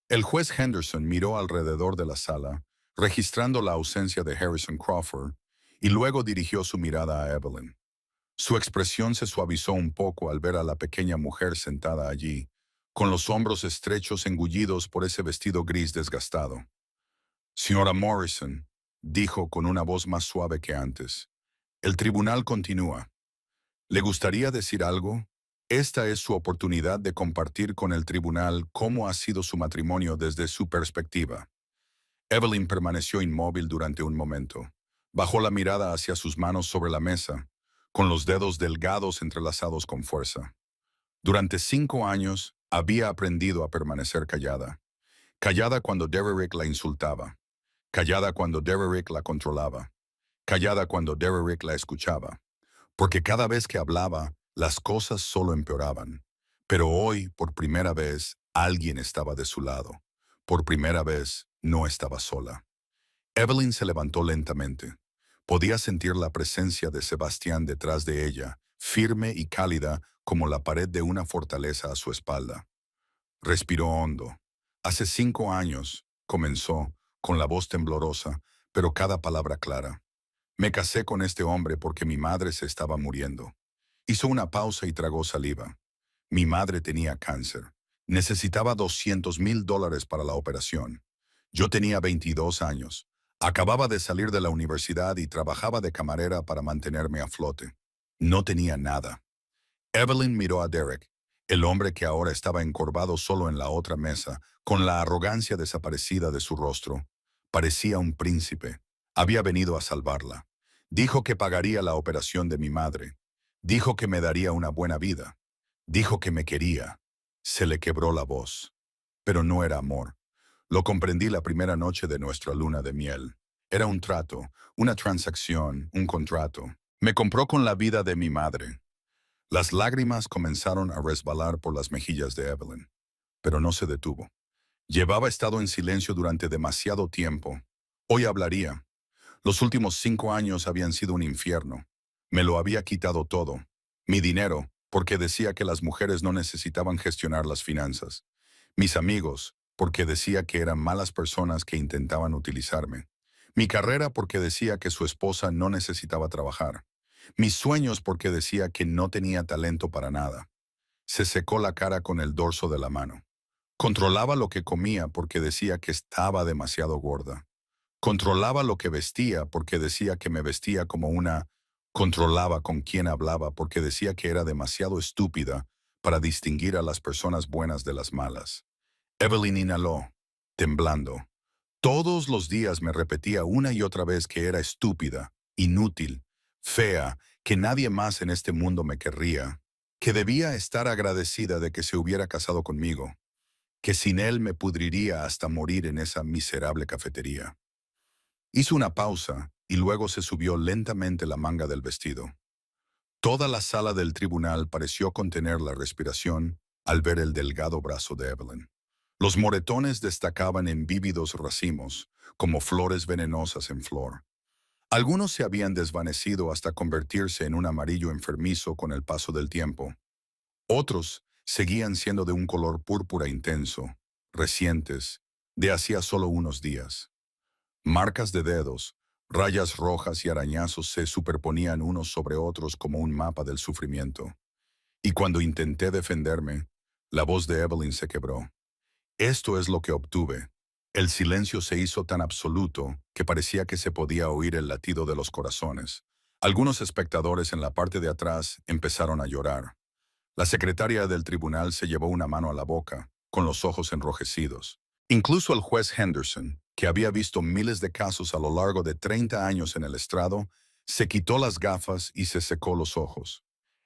Speaker 1: El juez Henderson miró alrededor de la sala, registrando la ausencia de Harrison Crawford, y luego dirigió su mirada a Evelyn. Su expresión se suavizó un poco al ver a la pequeña mujer sentada allí, con los hombros estrechos engullidos por ese vestido gris desgastado. Señora Morrison, dijo con una voz más suave que antes, el tribunal continúa. ¿Le gustaría decir algo? Esta es su oportunidad de compartir con el tribunal cómo ha sido su matrimonio desde su perspectiva. Evelyn permaneció inmóvil durante un momento. Bajó la mirada hacia sus manos sobre la mesa, con los dedos delgados entrelazados con fuerza. Durante 5 años había aprendido a permanecer callada. Callada cuando Derrick la insultaba. Callada cuando Derrick la controlaba. Callada cuando Derrick la escuchaba. Porque cada vez que hablaba, las cosas solo empeoraban. Pero hoy, por primera vez, alguien estaba de su lado. Por primera vez, no estaba sola. Evelyn se levantó lentamente. Podía sentir la presencia de Sebastián detrás de ella, firme y cálida como la pared de una fortaleza a su espalda. Respiró hondo. Hace 5 años, comenzó, con la voz temblorosa, pero cada palabra clara. Me casé con este hombre porque mi madre se estaba muriendo. Hizo una pausa y tragó saliva. Mi madre tenía cáncer. Necesitaba $200,000 para la operación. Yo tenía 22 años. Acababa de salir de la universidad y trabajaba de camarera para mantenerme a flote. No tenía nada. Evelyn miró a Derek, el hombre que ahora estaba encorvado solo en la otra mesa, con la arrogancia desaparecida de su rostro. Parecía un príncipe. Había venido a salvarla. Dijo que pagaría la operación de mi madre. Dijo que me daría una buena vida. Dijo que me quería. Se le quebró la voz. Pero no era amor. Lo comprendí la primera noche de nuestra luna de miel. Era un trato, una transacción, un contrato. Me compró con la vida de mi madre. Las lágrimas comenzaron a resbalar por las mejillas de Evelyn, pero no se detuvo. Llevaba estado en silencio durante demasiado tiempo. Hoy hablaría. Los últimos 5 años habían sido un infierno. Me lo había quitado todo. Mi dinero, porque decía que las mujeres no necesitaban gestionar las finanzas. Mis amigos, porque decía que eran malas personas que intentaban utilizarme. Mi carrera, porque decía que su esposa no necesitaba trabajar. Mis sueños, porque decía que no tenía talento para nada. Se secó la cara con el dorso de la mano. Controlaba lo que comía porque decía que estaba demasiado gorda. Controlaba lo que vestía porque decía que me vestía como una... Controlaba con quién hablaba porque decía que era demasiado estúpida para distinguir a las personas buenas de las malas. Evelyn inhaló, temblando. Todos los días me repetía una y otra vez que era estúpida, inútil, fea, que nadie más en este mundo me querría, que debía estar agradecida de que se hubiera casado conmigo, que sin él me pudriría hasta morir en esa miserable cafetería. Hizo una pausa y luego se subió lentamente la manga del vestido. Toda la sala del tribunal pareció contener la respiración al ver el delgado brazo de Evelyn. Los moretones destacaban en vívidos racimos, como flores venenosas en flor. Algunos se habían desvanecido hasta convertirse en un amarillo enfermizo con el paso del tiempo. Otros seguían siendo de un color púrpura intenso, recientes, de hacía solo unos días. Marcas de dedos, rayas rojas y arañazos se superponían unos sobre otros como un mapa del sufrimiento. Y cuando intenté defenderme, la voz de Evelyn se quebró. Esto es lo que obtuve. El silencio se hizo tan absoluto que parecía que se podía oír el latido de los corazones. Algunos espectadores en la parte de atrás empezaron a llorar. La secretaria del tribunal se llevó una mano a la boca, con los ojos enrojecidos. Incluso el juez Henderson, que había visto miles de casos a lo largo de 30 años en el estrado, se quitó las gafas y se secó los ojos.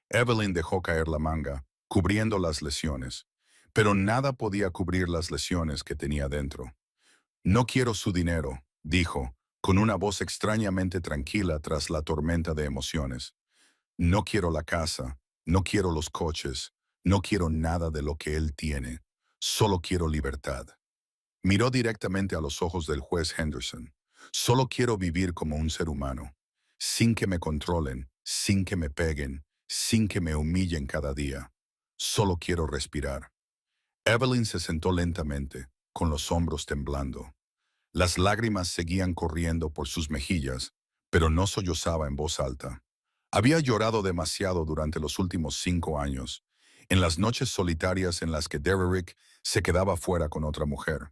Speaker 1: Evelyn dejó caer la manga, cubriendo las lesiones, pero nada podía cubrir las lesiones que tenía dentro. No quiero su dinero, dijo, con una voz extrañamente tranquila tras la tormenta de emociones. No quiero la casa, no quiero los coches, no quiero nada de lo que él tiene. Solo quiero libertad. Miró directamente a los ojos del juez Henderson. Solo quiero vivir como un ser humano, sin que me controlen, sin que me peguen, sin que me humillen cada día. Solo quiero respirar. Evelyn se sentó lentamente, con los hombros temblando. Las lágrimas seguían corriendo por sus mejillas, pero no sollozaba en voz alta. Había llorado demasiado durante los últimos 5 años, en las noches solitarias en las que Derrick se quedaba fuera con otra mujer,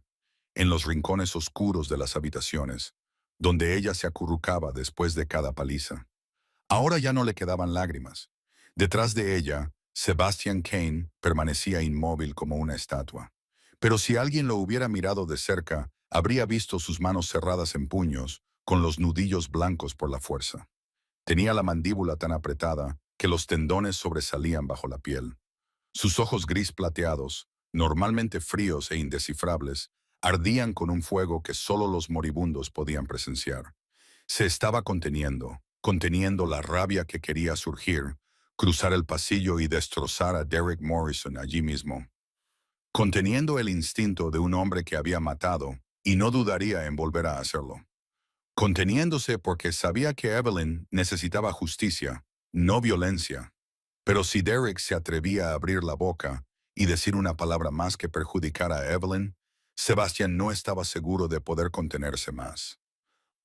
Speaker 1: en los rincones oscuros de las habitaciones, donde ella se acurrucaba después de cada paliza. Ahora ya no le quedaban lágrimas. Detrás de ella, Sebastian Kane permanecía inmóvil como una estatua. Pero si alguien lo hubiera mirado de cerca, habría visto sus manos cerradas en puños, con los nudillos blancos por la fuerza. Tenía la mandíbula tan apretada que los tendones sobresalían bajo la piel. Sus ojos gris plateados, normalmente fríos e indescifrables, ardían con un fuego que solo los moribundos podían presenciar. Se estaba conteniendo la rabia que quería surgir, cruzar el pasillo y destrozar a Derrick Morrison allí mismo. Conteniendo el instinto de un hombre que había matado y no dudaría en volver a hacerlo. Conteniéndose porque sabía que Evelyn necesitaba justicia, no violencia. Pero si Derrick se atrevía a abrir la boca y decir una palabra más que perjudicara a Evelyn, Sebastian no estaba seguro de poder contenerse más.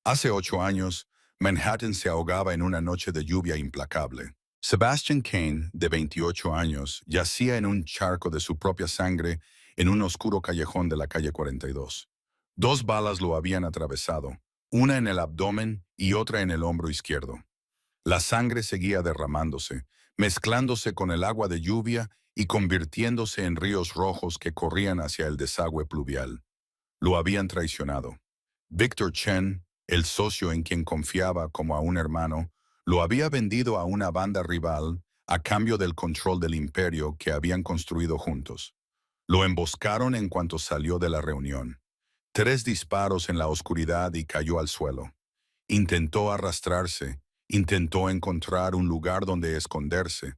Speaker 1: Hace 8 años, Manhattan se ahogaba en una noche de lluvia implacable. Sebastian Kane, de 28 años, yacía en un charco de su propia sangre en un oscuro callejón de la calle 42. 2 balas lo habían atravesado, una en el abdomen y otra en el hombro izquierdo. La sangre seguía derramándose, mezclándose con el agua de lluvia y convirtiéndose en ríos rojos que corrían hacia el desagüe pluvial. Lo habían traicionado. Victor Chen, el socio en quien confiaba como a un hermano, lo había vendido a una banda rival a cambio del control del imperio que habían construido juntos. Lo emboscaron en cuanto salió de la reunión. 3 disparos en la oscuridad y cayó al suelo. Intentó arrastrarse, intentó encontrar un lugar donde esconderse,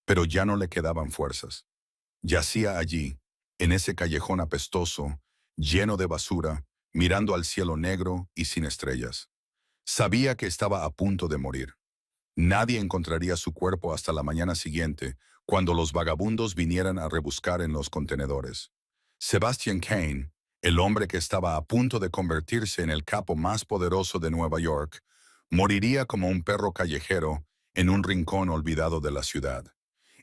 Speaker 1: pero ya no le quedaban fuerzas. Yacía allí, en ese callejón apestoso, lleno de basura, mirando al cielo negro y sin estrellas. Sabía que estaba a punto de morir. Nadie encontraría su cuerpo hasta la mañana siguiente, cuando los vagabundos vinieran a rebuscar en los contenedores. Sebastian Kane, el hombre que estaba a punto de convertirse en el capo más poderoso de Nueva York, moriría como un perro callejero en un rincón olvidado de la ciudad.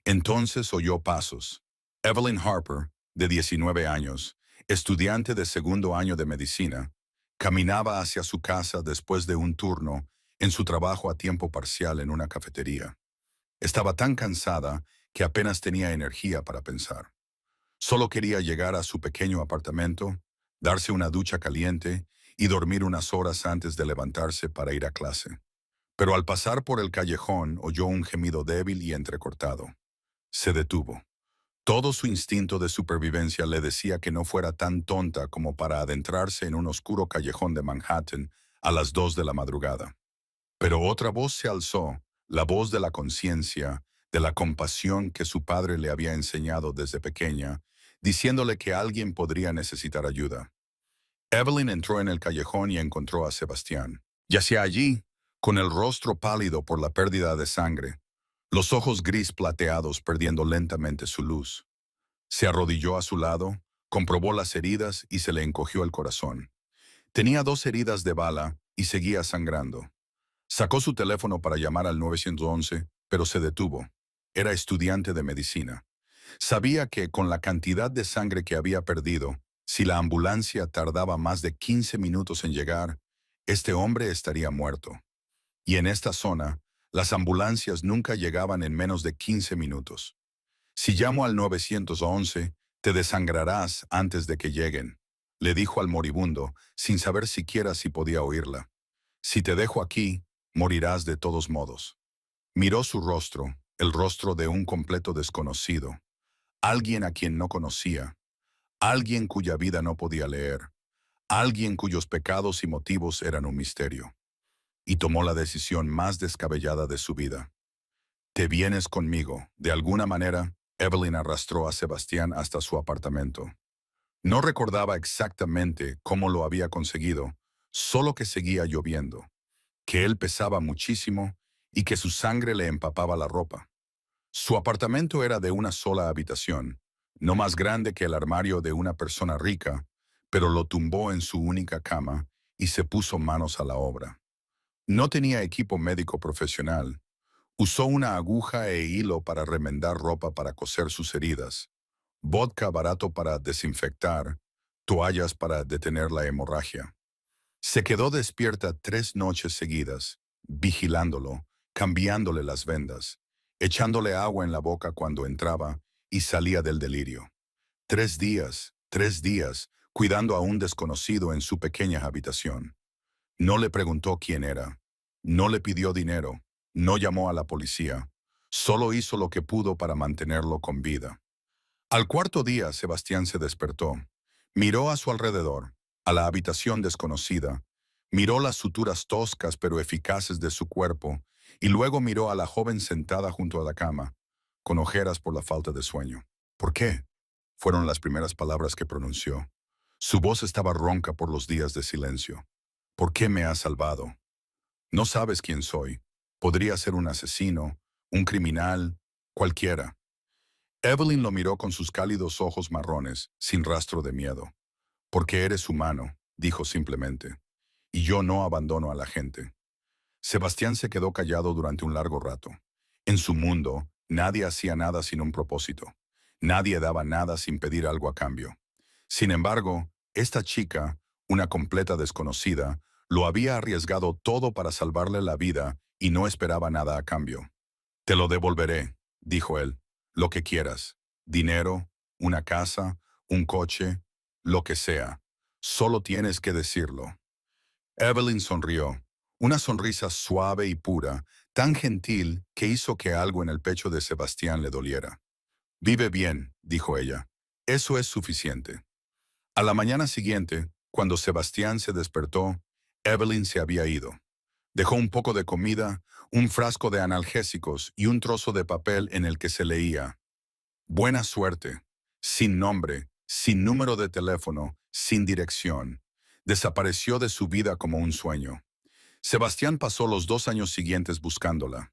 Speaker 1: Entonces oyó pasos. Evelyn Harper, de 19 años, estudiante de 2º año de medicina, caminaba hacia su casa después de un turno en su trabajo a tiempo parcial en una cafetería. Estaba tan cansada que apenas tenía energía para pensar. Solo quería llegar a su pequeño apartamento, darse una ducha caliente y dormir unas horas antes de levantarse para ir a clase. Pero al pasar por el callejón oyó un gemido débil y entrecortado. Se detuvo. Todo su instinto de supervivencia le decía que no fuera tan tonta como para adentrarse en un oscuro callejón de Manhattan a las 2 de la madrugada. Pero otra voz se alzó, la voz de la conciencia, de la compasión que su padre le había enseñado desde pequeña, diciéndole que alguien podría necesitar ayuda. Evelyn entró en el callejón y encontró a Sebastián. Yacía allí, con el rostro pálido por la pérdida de sangre, los ojos gris plateados perdiendo lentamente su luz. Se arrodilló a su lado, comprobó las heridas y se le encogió el corazón. Tenía 2 heridas de bala y seguía sangrando. Sacó su teléfono para llamar al 911, pero se detuvo. Era estudiante de medicina. Sabía que con la cantidad de sangre que había perdido, si la ambulancia tardaba más de 15 minutos en llegar, este hombre estaría muerto. Y en esta zona, las ambulancias nunca llegaban en menos de 15 minutos. Si llamo al 911, te desangrarás antes de que lleguen. le dijo al moribundo, sin saber siquiera si podía oírla. Si te dejo aquí, morirás de todos modos. Miró su rostro, el rostro de un completo desconocido, alguien a quien no conocía, alguien cuya vida no podía leer, alguien cuyos pecados y motivos eran un misterio. Y tomó la decisión más descabellada de su vida. Te vienes conmigo. De alguna manera, Evelyn arrastró a Sebastián hasta su apartamento. No recordaba exactamente cómo lo había conseguido, solo que seguía lloviendo, que él pesaba muchísimo y que su sangre le empapaba la ropa. Su apartamento era de una sola habitación, no más grande que el armario de una persona rica, pero lo tumbó en su única cama y se puso manos a la obra. No tenía equipo médico profesional. Usó una aguja e hilo para remendar ropa para coser sus heridas, vodka barato para desinfectar, toallas para detener la hemorragia. Se quedó despierta 3 noches seguidas, vigilándolo, cambiándole las vendas, echándole agua en la boca cuando entraba y salía del delirio. 3 días, cuidando a un desconocido en su pequeña habitación. No le preguntó quién era, no le pidió dinero, no llamó a la policía, solo hizo lo que pudo para mantenerlo con vida. Al cuarto día, Sebastián se despertó. Miró a su alrededor, a la habitación desconocida, miró las suturas toscas pero eficaces de su cuerpo y luego miró a la joven sentada junto a la cama, con ojeras por la falta de sueño. ¿Por qué? Fueron las primeras palabras que pronunció. Su voz estaba ronca por los días de silencio. ¿Por qué me has salvado? No sabes quién soy. Podría ser un asesino, un criminal, cualquiera. Evelyn lo miró con sus cálidos ojos marrones, sin rastro de miedo. Porque eres humano, dijo simplemente. Y yo no abandono a la gente. Sebastián se quedó callado durante un largo rato. En su mundo, nadie hacía nada sin un propósito. Nadie daba nada sin pedir algo a cambio. Sin embargo, esta chica, una completa desconocida, lo había arriesgado todo para salvarle la vida y no esperaba nada a cambio. Te lo devolveré, dijo él. Lo que quieras. Dinero, una casa, un coche, lo que sea. Solo tienes que decirlo. Evelyn sonrió. Una sonrisa suave y pura, tan gentil que hizo que algo en el pecho de Sebastián le doliera. Vive bien, dijo ella. Eso es suficiente. A la mañana siguiente, cuando Sebastián se despertó, Evelyn se había ido. Dejó un poco de comida, un frasco de analgésicos y un trozo de papel en el que se leía: buena suerte, sin nombre, sin número de teléfono, sin dirección. Desapareció de su vida como un sueño. Sebastián pasó los 2 años siguientes buscándola.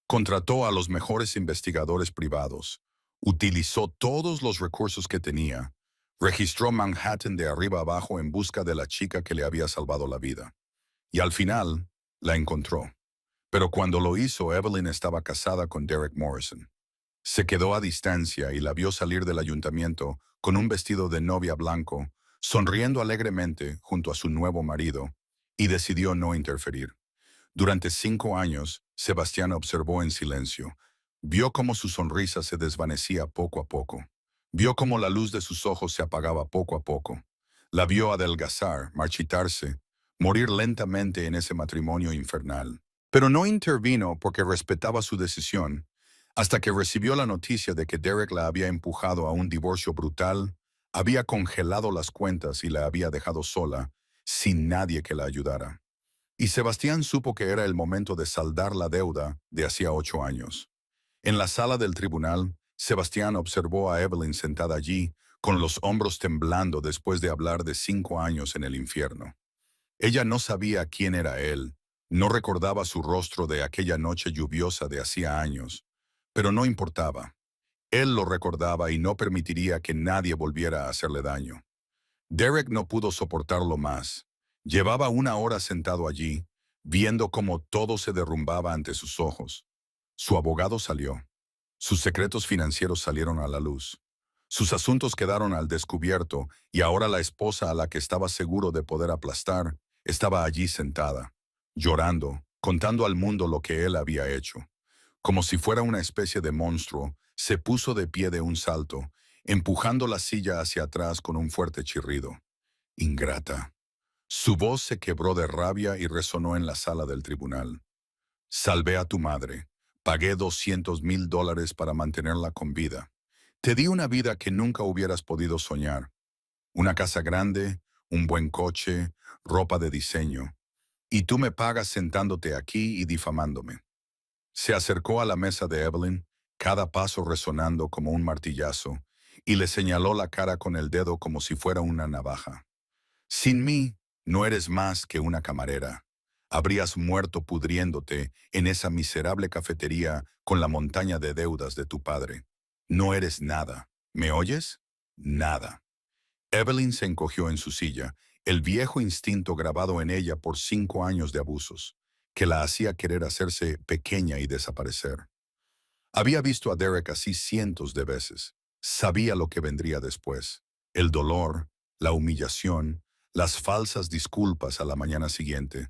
Speaker 1: Contrató a los mejores investigadores privados. Utilizó todos los recursos que tenía. Registró Manhattan de arriba abajo en busca de la chica que le había salvado la vida. Y al final, la encontró. Pero cuando lo hizo, Evelyn estaba casada con Derek Morrison. Se quedó a distancia y la vio salir del ayuntamiento con un vestido de novia blanco, sonriendo alegremente junto a su nuevo marido, y decidió no interferir. Durante 5 años, Sebastián observó en silencio. Vio cómo su sonrisa se desvanecía poco a poco. Vio cómo la luz de sus ojos se apagaba poco a poco. La vio adelgazar, marchitarse, morir lentamente en ese matrimonio infernal. Pero no intervino porque respetaba su decisión, hasta que recibió la noticia de que Derek la había empujado a un divorcio brutal, había congelado las cuentas y la había dejado sola, sin nadie que la ayudara. Y Sebastián supo que era el momento de saldar la deuda de hacía 8 años. En la sala del tribunal, Sebastián observó a Evelyn sentada allí, con los hombros temblando después de hablar de 5 años en el infierno. Ella no sabía quién era él, no recordaba su rostro de aquella noche lluviosa de hacía años, pero no importaba. Él lo recordaba y no permitiría que nadie volviera a hacerle daño. Derek no pudo soportarlo más. Llevaba 1 hora sentado allí, viendo cómo todo se derrumbaba ante sus ojos. Su abogado salió. Sus secretos financieros salieron a la luz. Sus asuntos quedaron al descubierto y ahora la esposa a la que estaba seguro de poder aplastar estaba allí sentada, llorando, contando al mundo lo que él había hecho. Como si fuera una especie de monstruo, se puso de pie de un salto, empujando la silla hacia atrás con un fuerte chirrido. Ingrata. Su voz se quebró de rabia y resonó en la sala del tribunal. Salvé a tu madre. Pagué $200,000 para mantenerla con vida. Te di una vida que nunca hubieras podido soñar. Una casa grande, un buen coche, ropa de diseño. Y tú me pagas sentándote aquí y difamándome. Se acercó a la mesa de Evelyn, cada paso resonando como un martillazo, y le señaló la cara con el dedo como si fuera una navaja. Sin mí, no eres más que una camarera. Habrías muerto pudriéndote en esa miserable cafetería con la montaña de deudas de tu padre. No eres nada. ¿Me oyes? Nada. Evelyn se encogió en su silla, el viejo instinto grabado en ella por 5 años de abusos, que la hacía querer hacerse pequeña y desaparecer. Había visto a Derek así cientos de veces. Sabía lo que vendría después. El dolor, la humillación, las falsas disculpas a la mañana siguiente.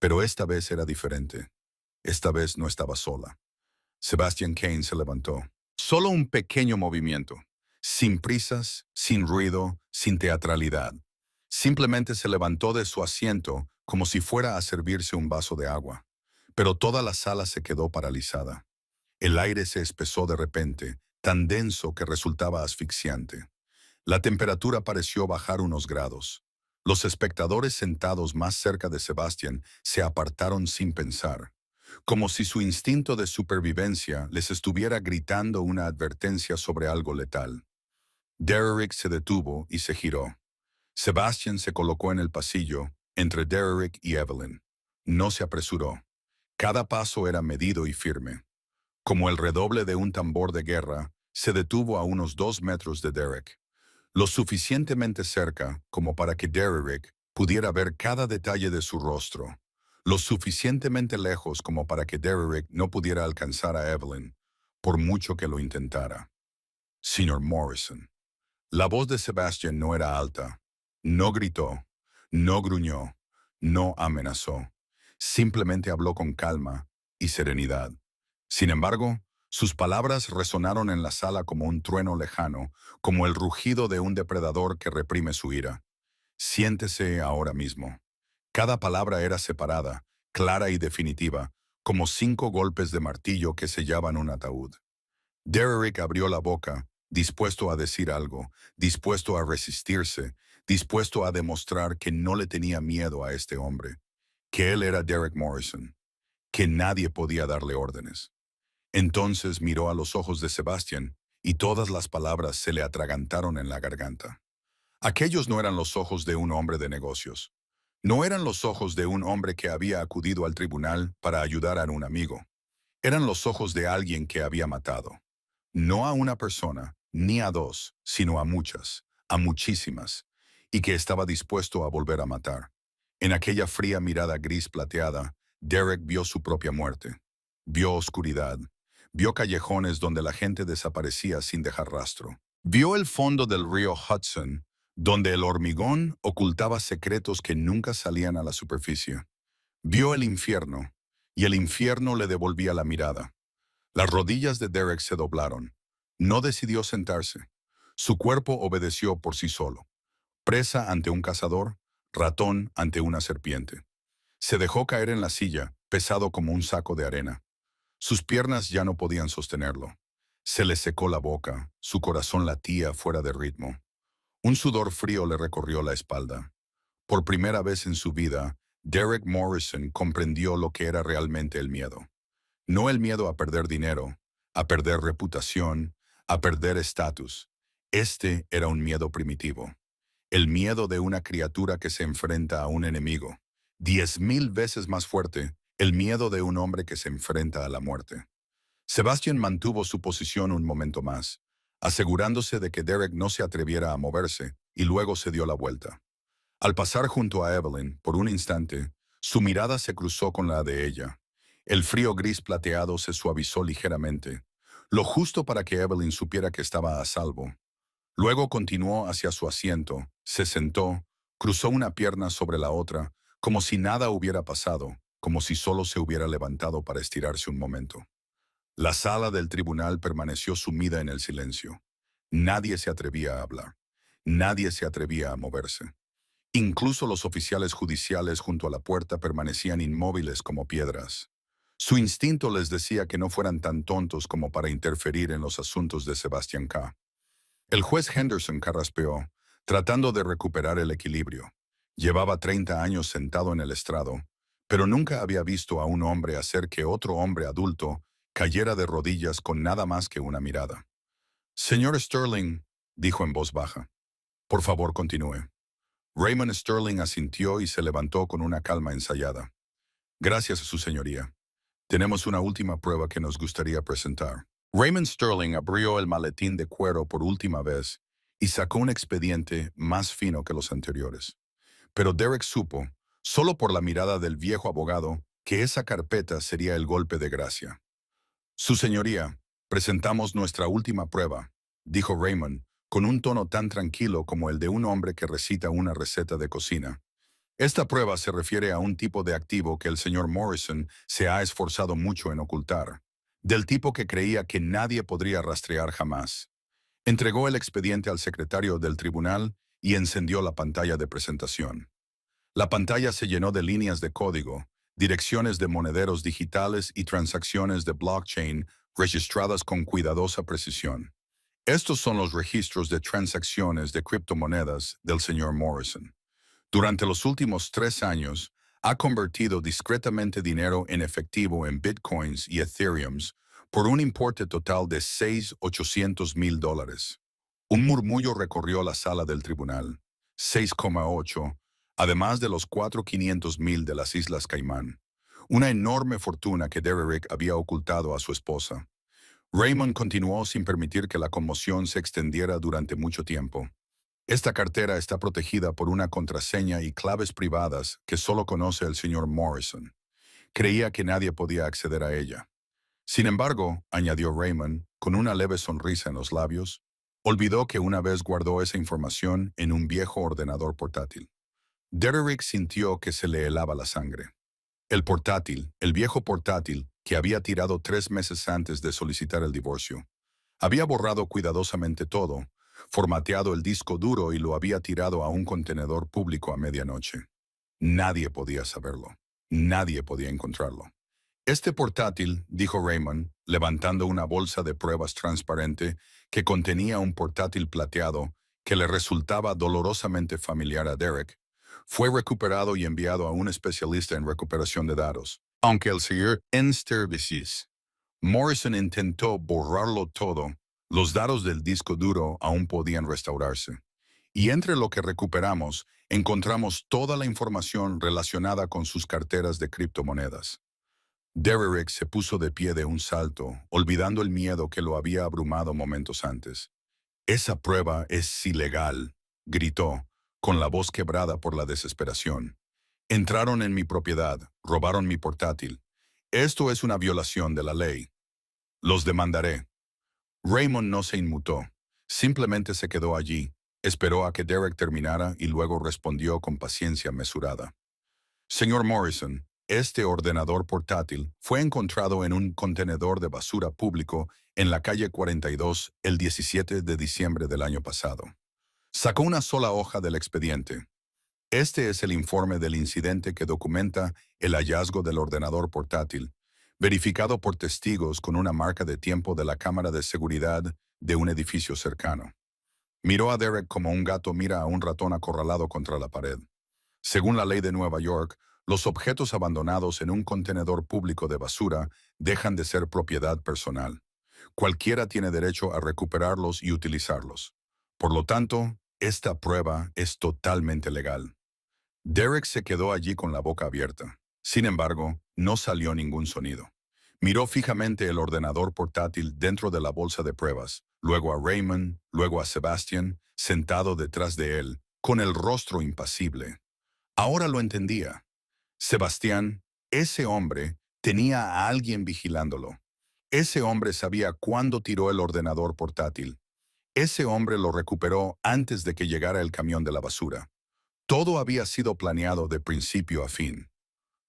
Speaker 1: Pero esta vez era diferente. Esta vez no estaba sola. Sebastian Kane se levantó. Solo un pequeño movimiento. Sin prisas, sin ruido, sin teatralidad. Simplemente se levantó de su asiento como si fuera a servirse un vaso de agua. Pero toda la sala se quedó paralizada. El aire se espesó de repente, tan denso que resultaba asfixiante. La temperatura pareció bajar unos grados. Los espectadores sentados más cerca de Sebastian se apartaron sin pensar, como si su instinto de supervivencia les estuviera gritando una advertencia sobre algo letal. Derrick se detuvo y se giró. Sebastian se colocó en el pasillo, entre Derrick y Evelyn. No se apresuró. Cada paso era medido y firme. Como el redoble de un tambor de guerra, se detuvo a unos 2 metros de Derek, lo suficientemente cerca como para que Derek pudiera ver cada detalle de su rostro, lo suficientemente lejos como para que Derek no pudiera alcanzar a Evelyn, por mucho que lo intentara. Señor Morrison. La voz de Sebastian no era alta, no gritó, no gruñó, no amenazó. Simplemente habló con calma y serenidad. Sin embargo, sus palabras resonaron en la sala como un trueno lejano, como el rugido de un depredador que reprime su ira. Siéntese ahora mismo. Cada palabra era separada, clara y definitiva, como 5 golpes de martillo que sellaban un ataúd. Derrick abrió la boca, dispuesto a decir algo, dispuesto a resistirse, dispuesto a demostrar que no le tenía miedo a este hombre, que él era Derek Morrison, que nadie podía darle órdenes. Entonces miró a los ojos de Sebastian y todas las palabras se le atragantaron en la garganta. Aquellos no eran los ojos de un hombre de negocios. No eran los ojos de un hombre que había acudido al tribunal para ayudar a un amigo. Eran los ojos de alguien que había matado. No a una persona, ni a dos, sino a muchas, a muchísimas, y que estaba dispuesto a volver a matar. En aquella fría mirada gris plateada, Derek vio su propia muerte. Vio oscuridad. Vio callejones donde la gente desaparecía sin dejar rastro. Vio el fondo del río Hudson, donde el hormigón ocultaba secretos que nunca salían a la superficie. Vio el infierno, y el infierno le devolvía la mirada. Las rodillas de Derek se doblaron. No decidió sentarse. Su cuerpo obedeció por sí solo. Presa ante un cazador, ratón ante una serpiente. Se dejó caer en la silla, pesado como un saco de arena. Sus piernas ya no podían sostenerlo. Se le secó la boca, su corazón latía fuera de ritmo. Un sudor frío le recorrió la espalda. Por primera vez en su vida, Derek Morrison comprendió lo que era realmente el miedo. No el miedo a perder dinero, a perder reputación, a perder estatus. Este era un miedo primitivo. El miedo de una criatura que se enfrenta a un enemigo. 10,000 veces más fuerte, el miedo de un hombre que se enfrenta a la muerte. Sebastian mantuvo su posición un momento más, asegurándose de que Derek no se atreviera a moverse, y luego se dio la vuelta. Al pasar junto a Evelyn, por un instante, su mirada se cruzó con la de ella. El frío gris plateado se suavizó ligeramente, lo justo para que Evelyn supiera que estaba a salvo. Luego continuó hacia su asiento, se sentó, cruzó una pierna sobre la otra, como si nada hubiera pasado, como si solo se hubiera levantado para estirarse un momento. La sala del tribunal permaneció sumida en el silencio. Nadie se atrevía a hablar. Nadie se atrevía a moverse. Incluso los oficiales judiciales junto a la puerta permanecían inmóviles como piedras. Su instinto les decía que no fueran tan tontos como para interferir en los asuntos de Sebastian K. El juez Henderson carraspeó, tratando de recuperar el equilibrio. Llevaba 30 años sentado en el estrado, pero nunca había visto a un hombre hacer que otro hombre adulto cayera de rodillas con nada más que una mirada. Señor Sterling, dijo en voz baja, por favor continúe. Raymond Sterling asintió y se levantó con una calma ensayada. Gracias, su señoría. Tenemos una última prueba que nos gustaría presentar. Raymond Sterling abrió el maletín de cuero por última vez y sacó un expediente más fino que los anteriores. Pero Derek supo, solo por la mirada del viejo abogado, que esa carpeta sería el golpe de gracia. Su señoría, presentamos nuestra última prueba, dijo Raymond, con un tono tan tranquilo como el de un hombre que recita una receta de cocina. Esta prueba se refiere a un tipo de activo que el señor Morrison se ha esforzado mucho en ocultar, del tipo que creía que nadie podría rastrear jamás. Entregó el expediente al secretario del tribunal y encendió la pantalla de presentación. La pantalla se llenó de líneas de código, direcciones de monederos digitales y transacciones de blockchain registradas con cuidadosa precisión. Estos son los registros de transacciones de criptomonedas del señor Morrison. Durante los últimos 3 años, ha convertido discretamente dinero en efectivo en bitcoins y ethereums por un importe total de $6.800.000. Un murmullo recorrió la sala del tribunal. 6,8, además de los 4.500.000 de las Islas Caimán. Una enorme fortuna que Derek había ocultado a su esposa. Raymond continuó sin permitir que la conmoción se extendiera durante mucho tiempo. Esta cartera está protegida por una contraseña y claves privadas que solo conoce el señor Morrison. Creía que nadie podía acceder a ella. Sin embargo, añadió Raymond, con una leve sonrisa en los labios, olvidó que una vez guardó esa información en un viejo ordenador portátil. Derek sintió que se le helaba la sangre. El viejo portátil, que había tirado 3 meses antes de solicitar el divorcio, había borrado cuidadosamente todo, formateado el disco duro y lo había tirado a un contenedor público a medianoche. Nadie podía saberlo. Nadie podía encontrarlo. Este portátil, dijo Raymond, levantando una bolsa de pruebas transparente que contenía un portátil plateado que le resultaba dolorosamente familiar a Derek, fue recuperado y enviado a un especialista en recuperación de datos. Aunque el señor Services Morrison intentó borrarlo todo, los datos del disco duro aún podían restaurarse. Y entre lo que recuperamos, encontramos toda la información relacionada con sus carteras de criptomonedas. Derek se puso de pie de un salto, olvidando el miedo que lo había abrumado momentos antes. «Esa prueba es ilegal», gritó, con la voz quebrada por la desesperación. «Entraron en mi propiedad, robaron mi portátil. Esto es una violación de la ley. Los demandaré». Raymond no se inmutó. Simplemente se quedó allí, esperó a que Derek terminara y luego respondió con paciencia mesurada. «Señor Morrison, este ordenador portátil fue encontrado en un contenedor de basura público en la calle 42 el 17 de diciembre del año pasado». Sacó una sola hoja del expediente. Este es el informe del incidente que documenta el hallazgo del ordenador portátil, verificado por testigos con una marca de tiempo de la cámara de seguridad de un edificio cercano. Miró a Derek como un gato mira a un ratón acorralado contra la pared. Según la ley de Nueva York, los objetos abandonados en un contenedor público de basura dejan de ser propiedad personal. Cualquiera tiene derecho a recuperarlos y utilizarlos. Por lo tanto, esta prueba es totalmente legal. Derek se quedó allí con la boca abierta. Sin embargo, no salió ningún sonido. Miró fijamente el ordenador portátil dentro de la bolsa de pruebas, luego a Raymond, luego a Sebastian, sentado detrás de él, con el rostro impasible. Ahora lo entendía. Sebastián, ese hombre, tenía a alguien vigilándolo. Ese hombre sabía cuándo tiró el ordenador portátil. Ese hombre lo recuperó antes de que llegara el camión de la basura. Todo había sido planeado de principio a fin.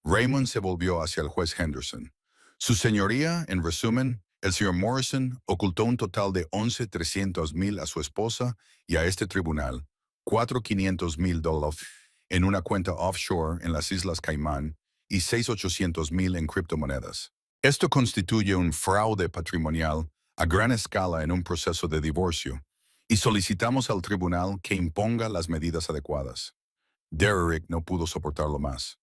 Speaker 1: Raymond se volvió hacia el juez Henderson. Su señoría, en resumen, el señor Morrison ocultó un total de $11.300.000 a su esposa y a este tribunal, $4.500.000. en una cuenta offshore en las Islas Caimán y 6.800.000 en criptomonedas. Esto constituye un fraude patrimonial a gran escala en un proceso de divorcio y solicitamos al tribunal que imponga las medidas adecuadas. Derrick no pudo soportarlo más.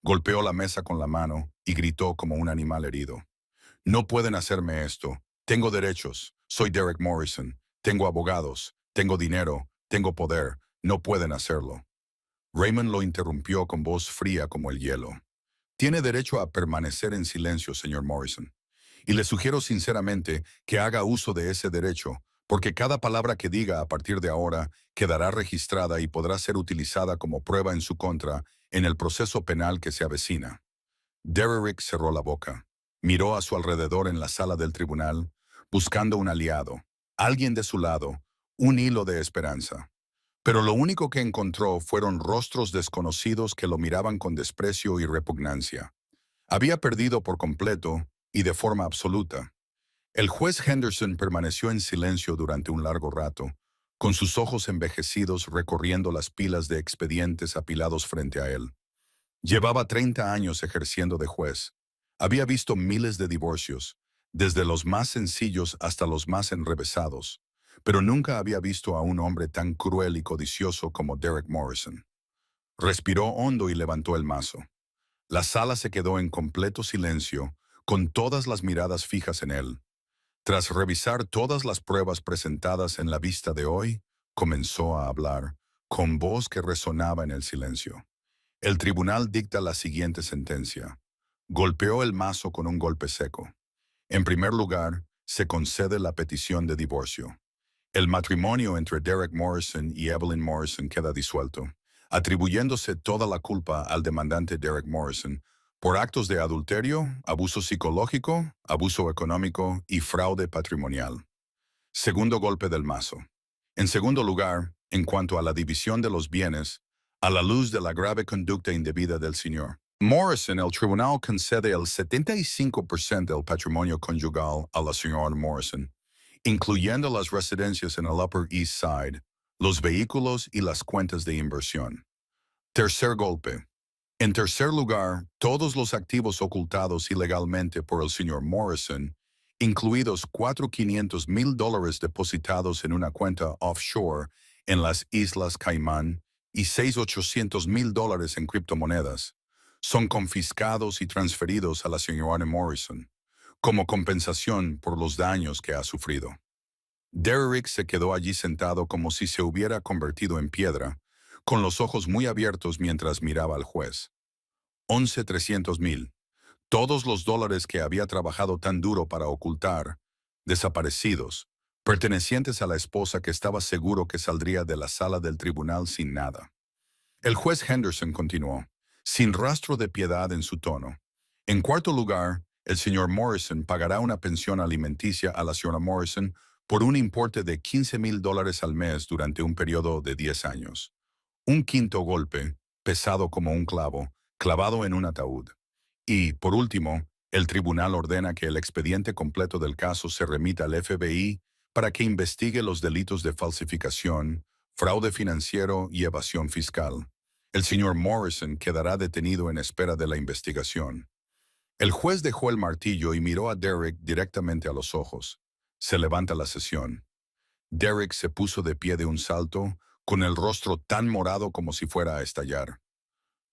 Speaker 1: Golpeó la mesa con la mano y gritó como un animal herido. No pueden hacerme esto. Tengo derechos. Soy Derrick Morrison. Tengo abogados. Tengo dinero. Tengo poder. No pueden hacerlo. Raymond lo interrumpió con voz fría como el hielo. Tiene derecho a permanecer en silencio, señor Morrison. Y le sugiero sinceramente que haga uso de ese derecho, porque cada palabra que diga a partir de ahora quedará registrada y podrá ser utilizada como prueba en su contra en el proceso penal que se avecina. Derrick cerró la boca. Miró a su alrededor en la sala del tribunal, buscando un aliado, alguien de su lado, un hilo de esperanza. Pero lo único que encontró fueron rostros desconocidos que lo miraban con desprecio y repugnancia. Había perdido por completo y de forma absoluta. El juez Henderson permaneció en silencio durante un largo rato, con sus ojos envejecidos recorriendo las pilas de expedientes apilados frente a él. Llevaba 30 años ejerciendo de juez. Había visto miles de divorcios, desde los más sencillos hasta los más enrevesados, pero nunca había visto a un hombre tan cruel y codicioso como Derrick Morrison. Respiró hondo y levantó el mazo. La sala se quedó en completo silencio, con todas las miradas fijas en él. Tras revisar todas las pruebas presentadas en la vista de hoy, comenzó a hablar, con voz que resonaba en el silencio. El tribunal dicta la siguiente sentencia. Golpeó el mazo con un golpe seco. En primer lugar, se concede la petición de divorcio. El matrimonio entre Derrick Morrison y Evelyn Morrison queda disuelto, atribuyéndose toda la culpa al demandante Derrick Morrison por actos de adulterio, abuso psicológico, abuso económico y fraude patrimonial. Segundo golpe del mazo. En segundo lugar, en cuanto a la división de los bienes, a la luz de la grave conducta indebida del señor Morrison, el tribunal concede el 75% del patrimonio conyugal a la señora Morrison, incluyendo las residencias en el Upper East Side, los vehículos y las cuentas de inversión. Tercer golpe. En tercer lugar, todos los activos ocultados ilegalmente por el señor Morrison, incluidos $4.500.000 depositados en una cuenta offshore en las Islas Caimán y $6.800.000 en criptomonedas, son confiscados y transferidos a la señora Morrison, como compensación por los daños que ha sufrido. Derrick se quedó allí sentado como si se hubiera convertido en piedra, con los ojos muy abiertos mientras miraba al juez. 11.300.000. Todos los dólares que había trabajado tan duro para ocultar, desaparecidos, pertenecientes a la esposa que estaba seguro que saldría de la sala del tribunal sin nada. El juez Henderson continuó, sin rastro de piedad en su tono. En cuarto lugar, el señor Morrison pagará una pensión alimenticia a la señora Morrison por un importe de $15.000 al mes durante un periodo de 10 años. Un quinto golpe, pesado como un clavo, clavado en un ataúd. Y, por último, el tribunal ordena que el expediente completo del caso se remita al FBI para que investigue los delitos de falsificación, fraude financiero y evasión fiscal. El señor Morrison quedará detenido en espera de la investigación. El juez dejó el martillo y miró a Derrick directamente a los ojos. Se levanta la sesión. Derrick se puso de pie de un salto, con el rostro tan morado como si fuera a estallar.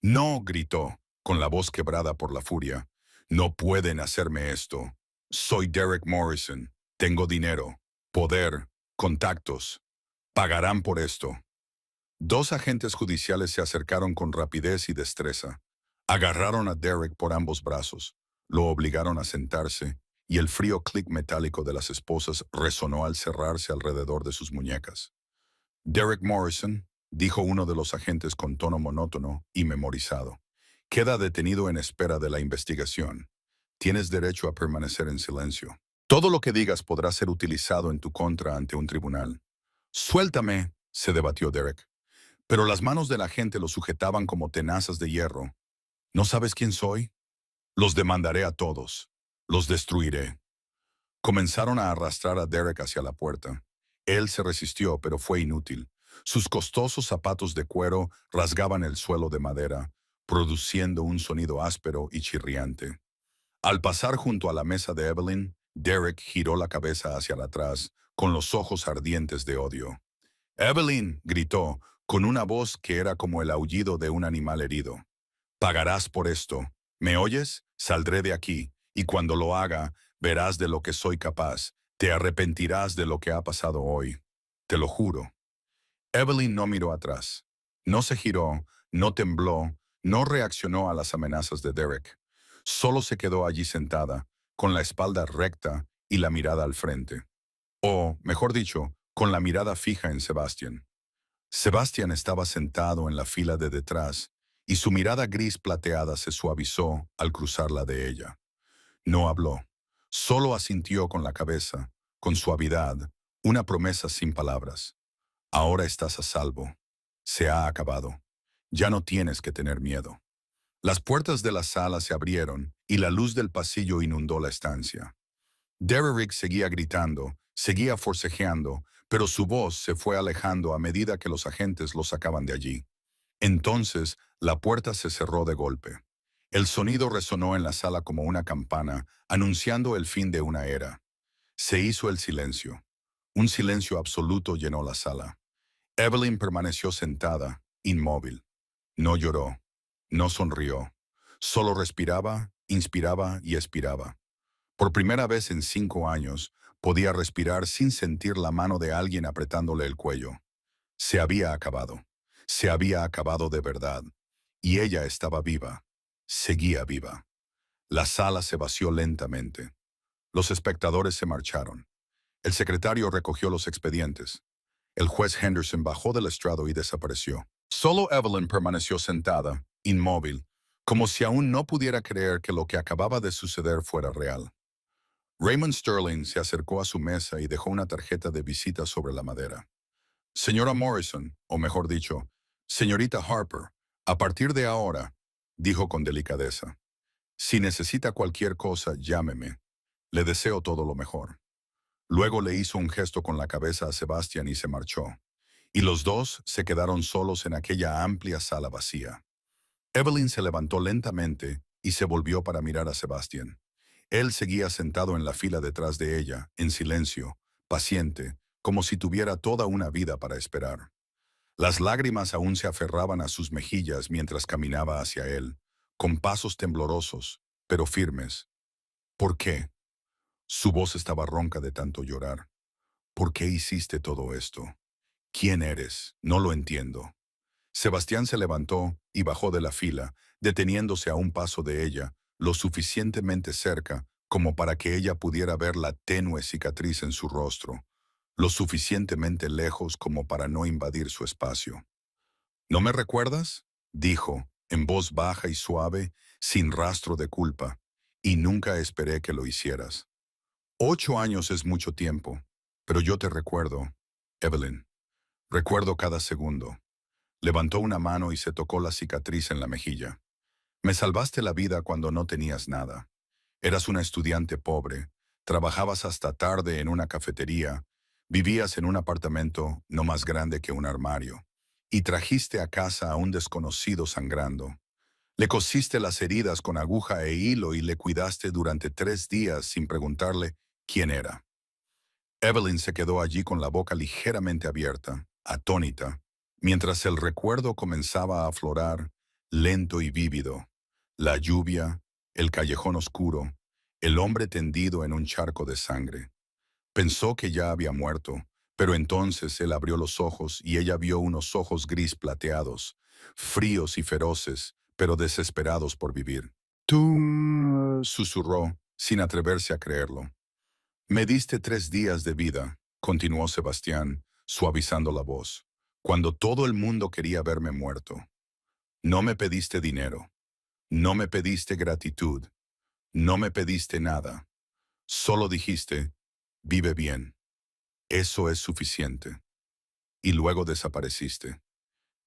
Speaker 1: «No», gritó, con la voz quebrada por la furia. «No pueden hacerme esto. Soy Derrick Morrison. Tengo dinero, poder, contactos. Pagarán por esto». Dos agentes judiciales se acercaron con rapidez y destreza. Agarraron a Derrick por ambos brazos, lo obligaron a sentarse, y el frío clic metálico de las esposas resonó al cerrarse alrededor de sus muñecas. «Derrick Morrison», dijo uno de los agentes con tono monótono y memorizado, «queda detenido en espera de la investigación. Tienes derecho a permanecer en silencio. Todo lo que digas podrá ser utilizado en tu contra ante un tribunal». «Suéltame», se debatió Derrick. Pero las manos de la gente lo sujetaban como tenazas de hierro. «¿No sabes quién soy? Los demandaré a todos. Los destruiré». Comenzaron a arrastrar a Derrick hacia la puerta. Él se resistió, pero fue inútil. Sus costosos zapatos de cuero rasgaban el suelo de madera, produciendo un sonido áspero y chirriante. Al pasar junto a la mesa de Evelyn, Derek giró la cabeza hacia atrás, con los ojos ardientes de odio. «Evelyn», gritó, con una voz que era como el aullido de un animal herido. «Pagarás por esto. ¿Me oyes? Saldré de aquí, y cuando lo haga, verás de lo que soy capaz. Te arrepentirás de lo que ha pasado hoy. Te lo juro». Evelyn no miró atrás. No se giró, no tembló, no reaccionó a las amenazas de Derek. Solo se quedó allí sentada, con la espalda recta y la mirada al frente. O, mejor dicho, con la mirada fija en Sebastian. Sebastian estaba sentado en la fila de detrás, y su mirada gris plateada se suavizó al cruzar la de ella. No habló, solo asintió con la cabeza, con suavidad, una promesa sin palabras. Ahora estás a salvo. Se ha acabado. Ya no tienes que tener miedo. Las puertas de la sala se abrieron y la luz del pasillo inundó la estancia. Derrick seguía gritando, seguía forcejeando, pero su voz se fue alejando a medida que los agentes lo sacaban de allí. Entonces, la puerta se cerró de golpe. El sonido resonó en la sala como una campana, anunciando el fin de una era. Se hizo el silencio. Un silencio absoluto llenó la sala. Evelyn permaneció sentada, inmóvil. No lloró, no sonrió. Solo respiraba, inspiraba y expiraba. Por primera vez en 5 años, podía respirar sin sentir la mano de alguien apretándole el cuello. Se había acabado. Se había acabado de verdad. Y ella estaba viva. Seguía viva. La sala se vació lentamente. Los espectadores se marcharon. El secretario recogió los expedientes. El juez Henderson bajó del estrado y desapareció. Solo Evelyn permaneció sentada, inmóvil, como si aún no pudiera creer que lo que acababa de suceder fuera real. Raymond Sterling se acercó a su mesa y dejó una tarjeta de visita sobre la madera. «Señora Morrison, o mejor dicho, señorita Harper, a partir de ahora», dijo con delicadeza, «si necesita cualquier cosa, llámeme. Le deseo todo lo mejor». Luego le hizo un gesto con la cabeza a Sebastian y se marchó. Y los dos se quedaron solos en aquella amplia sala vacía. Evelyn se levantó lentamente y se volvió para mirar a Sebastian. Él seguía sentado en la fila detrás de ella, en silencio, paciente, como si tuviera toda una vida para esperar. Las lágrimas aún se aferraban a sus mejillas mientras caminaba hacia él, con pasos temblorosos, pero firmes. «¿Por qué?» Su voz estaba ronca de tanto llorar. «¿Por qué hiciste todo esto? ¿Quién eres? No lo entiendo». Sebastián se levantó y bajó de la fila, deteniéndose a un paso de ella, lo suficientemente cerca como para que ella pudiera ver la tenue cicatriz en su rostro, lo suficientemente lejos como para no invadir su espacio. «¿No me recuerdas?», dijo, en voz baja y suave, sin rastro de culpa, «y nunca esperé que lo hicieras. 8 años es mucho tiempo, pero yo te recuerdo, Evelyn. Recuerdo cada segundo». Levantó una mano y se tocó la cicatriz en la mejilla. «Me salvaste la vida cuando no tenías nada. Eras una estudiante pobre, trabajabas hasta tarde en una cafetería, vivías en un apartamento no más grande que un armario, y trajiste a casa a un desconocido sangrando. Le cosiste las heridas con aguja e hilo y le cuidaste durante 3 días sin preguntarle quién era». Evelyn se quedó allí con la boca ligeramente abierta, atónita, mientras el recuerdo comenzaba a aflorar, lento y vívido. La lluvia, el callejón oscuro, el hombre tendido en un charco de sangre. Pensó que ya había muerto, pero entonces él abrió los ojos y ella vio unos ojos gris plateados, fríos y feroces, pero desesperados por vivir. «Tú», susurró, sin atreverse a creerlo. «Me diste 3 días de vida», continuó Sebastián, suavizando la voz, «cuando todo el mundo quería verme muerto. No me pediste dinero, no me pediste gratitud, no me pediste nada. Solo dijiste, vive bien. Eso es suficiente». Y luego desapareciste.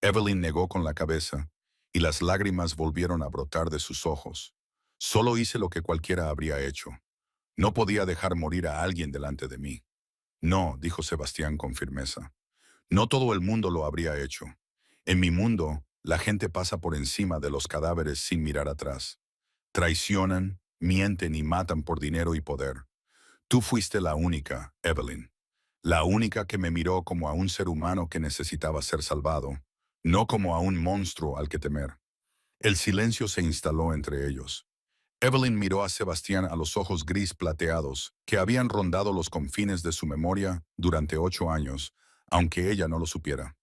Speaker 1: Evelyn negó con la cabeza, y las lágrimas volvieron a brotar de sus ojos. «Solo hice lo que cualquiera habría hecho. No podía dejar morir a alguien delante de mí». «No», dijo Sebastián con firmeza. No todo el mundo lo habría hecho. En mi mundo, la gente pasa por encima de los cadáveres sin mirar atrás. Traicionan, mienten y matan por dinero y poder. Tú fuiste la única, Evelyn. La única que me miró como a un ser humano que necesitaba ser salvado, no como a un monstruo al que temer. El silencio se instaló entre ellos. Evelyn miró a Sebastián a los ojos gris plateados que habían rondado los confines de su memoria durante 8 años, aunque ella no lo supiera.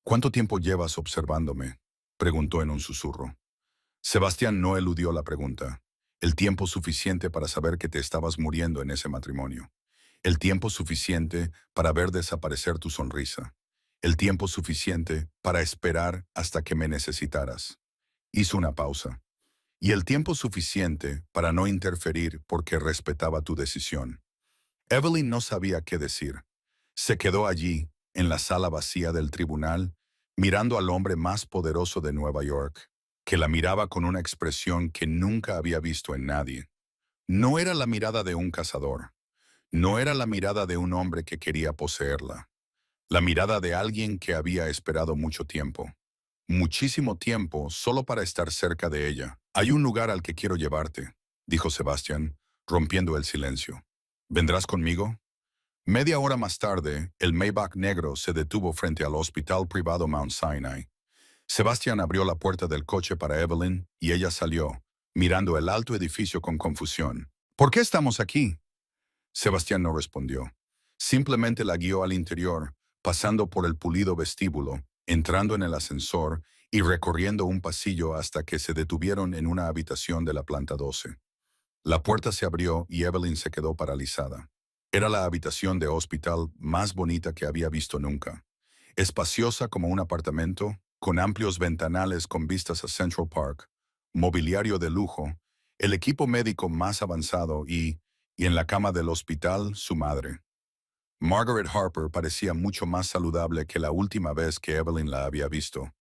Speaker 1: ¿Cuánto tiempo llevas observándome?, preguntó en un susurro. Sebastián no eludió la pregunta. El tiempo suficiente para saber que te estabas muriendo en ese matrimonio. El tiempo suficiente para ver desaparecer tu sonrisa. El tiempo suficiente para esperar hasta que me necesitaras. Hizo una pausa. Y el tiempo suficiente para no interferir porque respetaba tu decisión. Evelyn no sabía qué decir. Se quedó allí, en la sala vacía del tribunal, mirando al hombre más poderoso de Nueva York, que la miraba con una expresión que nunca había visto en nadie. No era la mirada de un cazador. No era la mirada de un hombre que quería poseerla. La mirada de alguien que había esperado mucho tiempo. Muchísimo tiempo solo para estar cerca de ella. Hay un lugar al que quiero llevarte, dijo Sebastián, rompiendo el silencio. ¿Vendrás conmigo? Media hora más tarde, el Maybach negro se detuvo frente al hospital privado Mount Sinai. Sebastián abrió la puerta del coche para Evelyn y ella salió, mirando el alto edificio con confusión. ¿Por qué estamos aquí? Sebastián no respondió. Simplemente la guió al interior, pasando por el pulido vestíbulo, entrando en el ascensor y recorriendo un pasillo hasta que se detuvieron en una habitación de la planta 12. La puerta se abrió y Evelyn se quedó paralizada. Era la habitación de hospital más bonita que había visto nunca. Espaciosa como un apartamento, con amplios ventanales con vistas a Central Park, mobiliario de lujo, el equipo médico más avanzado y en la cama del hospital, su madre. Margaret Harper parecía mucho más saludable que la última vez que Evelyn la había visto.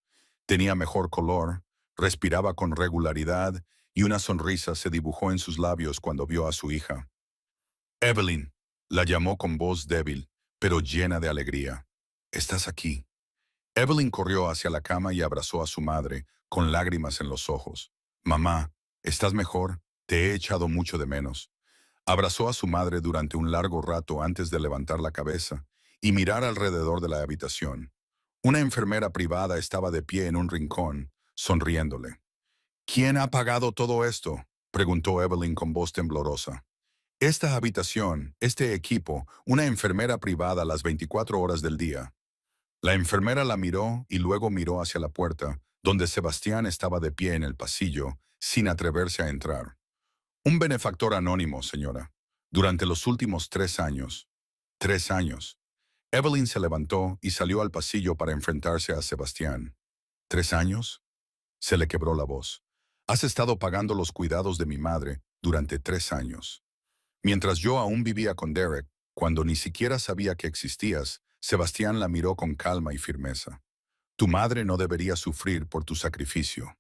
Speaker 1: Tenía mejor color, respiraba con regularidad y una sonrisa se dibujó en sus labios cuando vio a su hija. Evelyn, la llamó con voz débil, pero llena de alegría. ¿Estás aquí? Evelyn corrió hacia la cama y abrazó a su madre, con lágrimas en los ojos. Mamá, ¿estás mejor? Te he echado mucho de menos. Abrazó a su madre durante un largo rato antes de levantar la cabeza y mirar alrededor de la habitación. Una enfermera privada estaba de pie en un rincón, sonriéndole. ¿Quién ha pagado todo esto?, preguntó Evelyn con voz temblorosa. Esta habitación, este equipo, una enfermera privada las 24 horas del día. La enfermera la miró y luego miró hacia la puerta, donde Sebastián estaba de pie en el pasillo, sin atreverse a entrar. Un benefactor anónimo, señora. Durante los últimos 3 años. 3 años. Evelyn se levantó y salió al pasillo para enfrentarse a Sebastián. ¿3 años? Se le quebró la voz. Has estado pagando los cuidados de mi madre durante 3 años. Mientras yo aún vivía con Derek, cuando ni siquiera sabía que existías, Sebastián la miró con calma y firmeza. Tu madre no debería sufrir por tu sacrificio.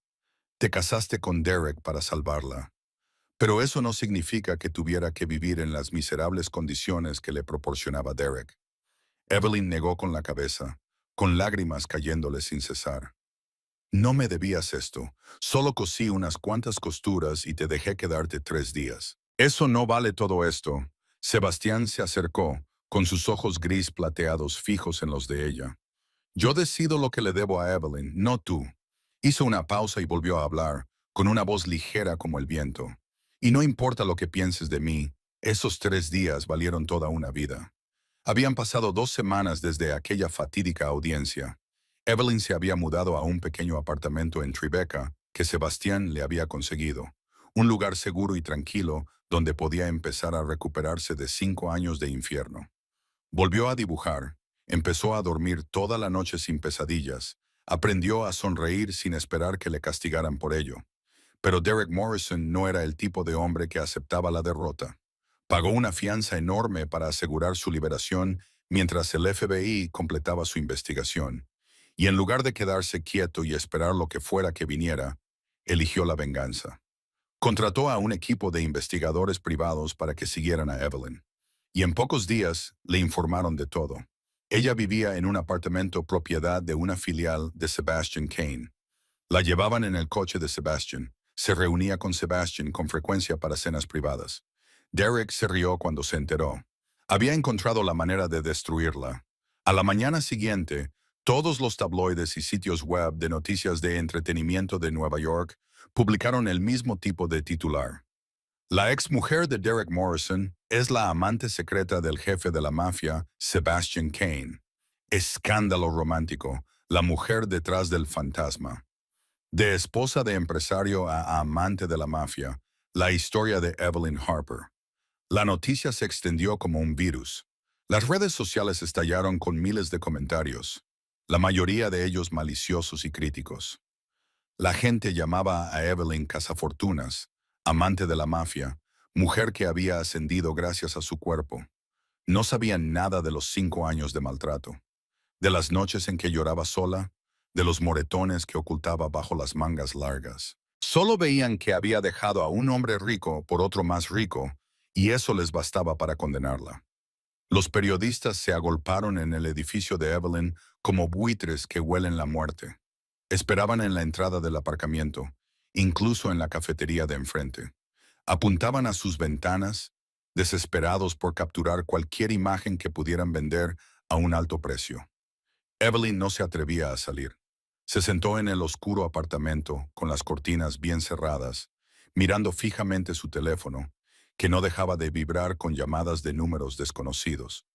Speaker 1: Te casaste con Derek para salvarla. Pero eso no significa que tuviera que vivir en las miserables condiciones que le proporcionaba Derek. Evelyn negó con la cabeza, con lágrimas cayéndole sin cesar. No me debías esto. Solo cosí unas cuantas costuras y te dejé quedarte 3 días. Eso no vale todo esto. Sebastián se acercó, con sus ojos gris plateados fijos en los de ella. Yo decido lo que le debo a Evelyn, no tú. Hizo una pausa y volvió a hablar, con una voz ligera como el viento. Y no importa lo que pienses de mí, esos 3 días valieron toda una vida. Habían pasado 2 semanas desde aquella fatídica audiencia. Evelyn se había mudado a un pequeño apartamento en Tribeca que Sebastián le había conseguido. Un lugar seguro y tranquilo donde podía empezar a recuperarse de 5 años de infierno. Volvió a dibujar, empezó a dormir toda la noche sin pesadillas, aprendió a sonreír sin esperar que le castigaran por ello. Pero Derek Morrison no era el tipo de hombre que aceptaba la derrota. Pagó una fianza enorme para asegurar su liberación mientras el FBI completaba su investigación. Y en lugar de quedarse quieto y esperar lo que fuera que viniera, eligió la venganza. Contrató a un equipo de investigadores privados para que siguieran a Evelyn. Y en pocos días le informaron de todo. Ella vivía en un apartamento propiedad de una filial de Sebastian Kane. La llevaban en el coche de Sebastian. Se reunía con Sebastian con frecuencia para cenas privadas. Derek se rió cuando se enteró. Había encontrado la manera de destruirla. A la mañana siguiente, todos los tabloides y sitios web de noticias de entretenimiento de Nueva York publicaron el mismo tipo de titular. La exmujer de Derek Morrison es la amante secreta del jefe de la mafia, Sebastian Kane. Escándalo romántico, la mujer detrás del fantasma. De esposa de empresario a amante de la mafia, la historia de Evelyn Harper. La noticia se extendió como un virus. Las redes sociales estallaron con miles de comentarios, la mayoría de ellos maliciosos y críticos. La gente llamaba a Evelyn cazafortunas, amante de la mafia, mujer que había ascendido gracias a su cuerpo. No sabían nada de los 5 años de maltrato, de las noches en que lloraba sola, de los moretones que ocultaba bajo las mangas largas. Solo veían que había dejado a un hombre rico por otro más rico, y eso les bastaba para condenarla. Los periodistas se agolparon en el edificio de Evelyn como buitres que huelen la muerte. Esperaban en la entrada del aparcamiento, incluso en la cafetería de enfrente. Apuntaban a sus ventanas, desesperados por capturar cualquier imagen que pudieran vender a un alto precio. Evelyn no se atrevía a salir. Se sentó en el oscuro apartamento, con las cortinas bien cerradas, mirando fijamente su teléfono, que no dejaba de vibrar con llamadas de números desconocidos.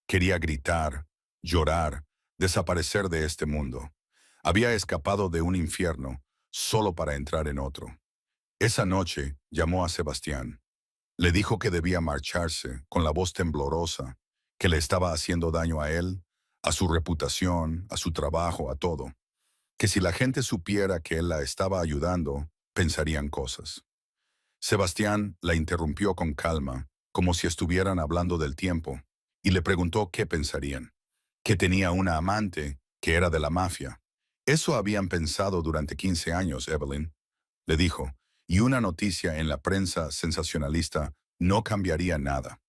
Speaker 1: Quería gritar, llorar, desaparecer de este mundo. Había escapado de un infierno solo para entrar en otro. Esa noche llamó a Sebastián. Le dijo que debía marcharse, con la voz temblorosa, que le estaba haciendo daño a él, a su reputación, a su trabajo, a todo. Que si la gente supiera que él la estaba ayudando, pensarían cosas. Sebastián la interrumpió con calma, como si estuvieran hablando del tiempo, y le preguntó qué pensarían. Que tenía una amante, que era de la mafia. Eso habían pensado durante 15 años, Evelyn, le dijo, y una noticia en la prensa sensacionalista no cambiaría nada.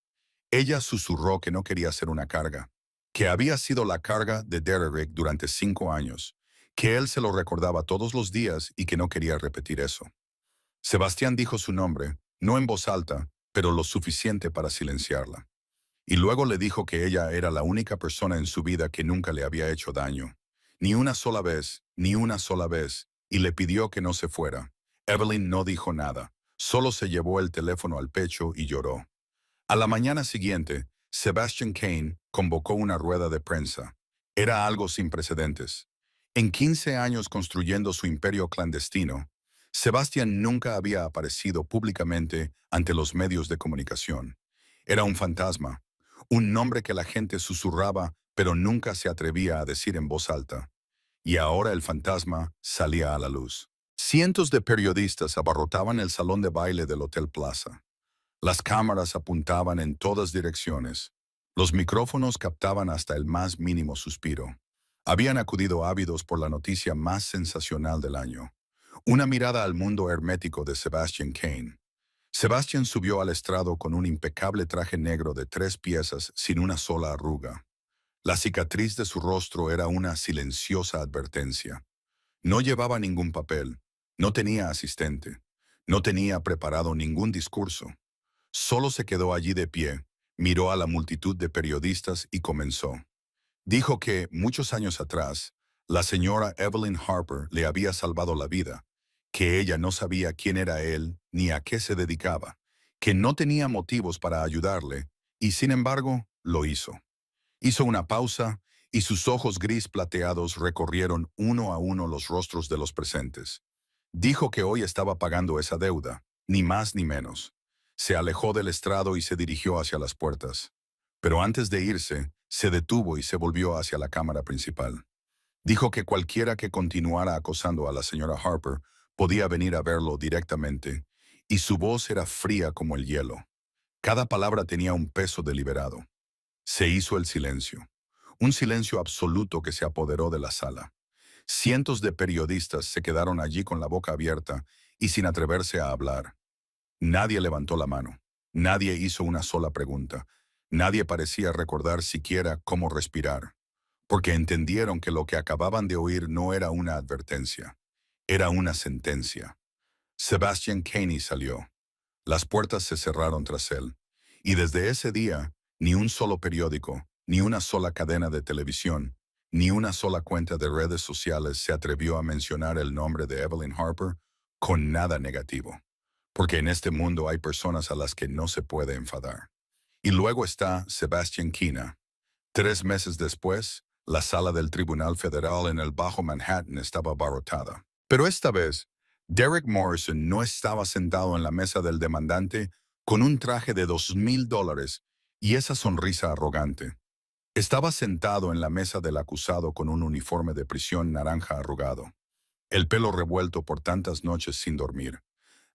Speaker 1: Ella susurró que no quería ser una carga, que había sido la carga de Derek durante 5 años, que él se lo recordaba todos los días y que no quería repetir eso. Sebastián dijo su nombre, no en voz alta, pero lo suficiente para silenciarla. Y luego le dijo que ella era la única persona en su vida que nunca le había hecho daño. Ni una sola vez, ni una sola vez, y le pidió que no se fuera. Evelyn no dijo nada, solo se llevó el teléfono al pecho y lloró. A la mañana siguiente, Sebastian Kane convocó una rueda de prensa. Era algo sin precedentes. En 15 años construyendo su imperio clandestino, Sebastian nunca había aparecido públicamente ante los medios de comunicación. Era un fantasma, un nombre que la gente susurraba pero nunca se atrevía a decir en voz alta. Y ahora el fantasma salía a la luz. Cientos de periodistas abarrotaban el salón de baile del Hotel Plaza. Las cámaras apuntaban en todas direcciones. Los micrófonos captaban hasta el más mínimo suspiro. Habían acudido ávidos por la noticia más sensacional del año. Una mirada al mundo hermético de Sebastian Kane. Sebastian subió al estrado con un impecable traje negro de 3 piezas sin una sola arruga. La cicatriz de su rostro era una silenciosa advertencia. No llevaba ningún papel, no tenía asistente, no tenía preparado ningún discurso. Solo se quedó allí de pie, miró a la multitud de periodistas y comenzó. Dijo que, muchos años atrás, la señora Evelyn Harper le había salvado la vida, que ella no sabía quién era él ni a qué se dedicaba, que no tenía motivos para ayudarle, y sin embargo, lo hizo. Hizo una pausa y sus ojos gris plateados recorrieron uno a uno los rostros de los presentes. Dijo que hoy estaba pagando esa deuda, ni más ni menos. Se alejó del estrado y se dirigió hacia las puertas. Pero antes de irse, se detuvo y se volvió hacia la cámara principal. Dijo que cualquiera que continuara acosando a la señora Harper podía venir a verlo directamente, y su voz era fría como el hielo. Cada palabra tenía un peso deliberado. Se hizo el silencio, un silencio absoluto que se apoderó de la sala. Cientos de periodistas se quedaron allí con la boca abierta y sin atreverse a hablar. Nadie levantó la mano, nadie hizo una sola pregunta, nadie parecía recordar siquiera cómo respirar. porque entendieron que lo que acababan de oír no era una advertencia, era una sentencia. Sebastian Caney salió. Las puertas se cerraron tras él, y desde ese día, ni un solo periódico, ni una sola cadena de televisión, ni una sola cuenta de redes sociales se atrevió a mencionar el nombre de Evelyn Harper con nada negativo, porque en este mundo hay personas a las que no se puede enfadar. Y luego está Sebastian Kina. 3 meses después, la sala del Tribunal Federal en el Bajo Manhattan estaba abarrotada. Pero esta vez, Derek Morrison no estaba sentado en la mesa del demandante con un traje de $2,000 y esa sonrisa arrogante. Estaba sentado en la mesa del acusado con un uniforme de prisión naranja arrugado, el pelo revuelto por tantas noches sin dormir,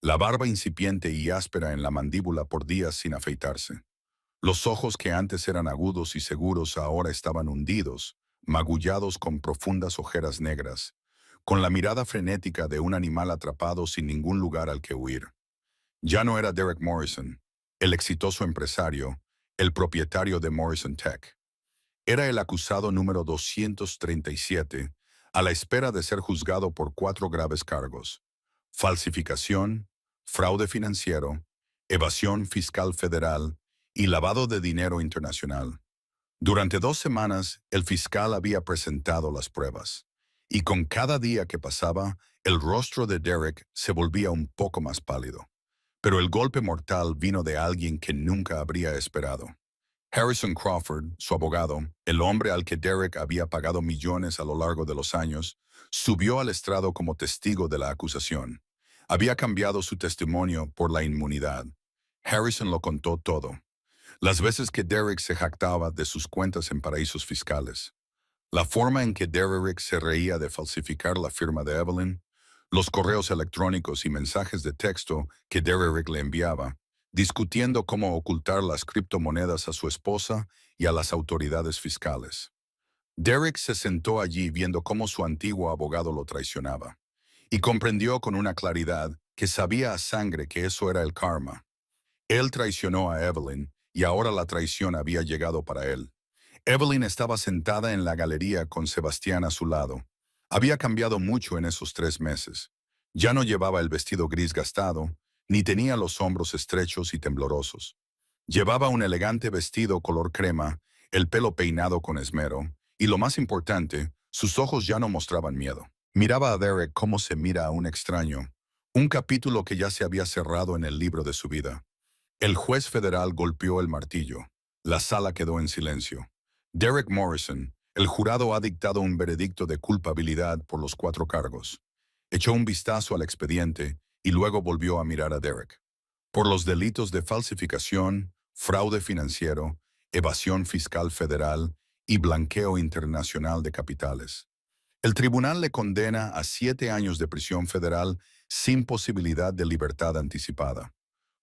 Speaker 1: la barba incipiente y áspera en la mandíbula por días sin afeitarse. Los ojos que antes eran agudos y seguros ahora estaban hundidos, magullados con profundas ojeras negras, con la mirada frenética de un animal atrapado sin ningún lugar al que huir. Ya no era Derek Morrison, el exitoso empresario, el propietario de Morrison Tech. Era el acusado número 237, a la espera de ser juzgado por 4 graves cargos: falsificación, fraude financiero, evasión fiscal federal y lavado de dinero internacional. Durante 2 semanas, el fiscal había presentado las pruebas, y con cada día que pasaba, el rostro de Derek se volvía un poco más pálido. Pero el golpe mortal vino de alguien que nunca habría esperado. Harrison Crawford, su abogado, el hombre al que Derek había pagado millones a lo largo de los años, subió al estrado como testigo de la acusación. Había cambiado su testimonio por la inmunidad. Harrison lo contó todo. Las veces que Derek se jactaba de sus cuentas en paraísos fiscales, la forma en que Derek se reía de falsificar la firma de Evelyn, los correos electrónicos y mensajes de texto que Derek le enviaba, discutiendo cómo ocultar las criptomonedas a su esposa y a las autoridades fiscales. Derek se sentó allí viendo cómo su antiguo abogado lo traicionaba, y comprendió con una claridad que sabía a sangre que eso era el karma. Él traicionó a Evelyn, y ahora la traición había llegado para él. Evelyn estaba sentada en la galería con Sebastián a su lado. Había cambiado mucho en esos 3 meses. Ya no llevaba el vestido gris gastado, ni tenía los hombros estrechos y temblorosos. Llevaba un elegante vestido color crema, el pelo peinado con esmero, y lo más importante, sus ojos ya no mostraban miedo. Miraba a Derek como se mira a un extraño, un capítulo que ya se había cerrado en el libro de su vida. El juez federal golpeó el martillo. La sala quedó en silencio. Derek Morrison, el jurado ha dictado un veredicto de culpabilidad por los 4 cargos. Echó un vistazo al expediente y luego volvió a mirar a Derek. Por los delitos de falsificación, fraude financiero, evasión fiscal federal y blanqueo internacional de capitales. El tribunal le condena a 7 años de prisión federal sin posibilidad de libertad anticipada.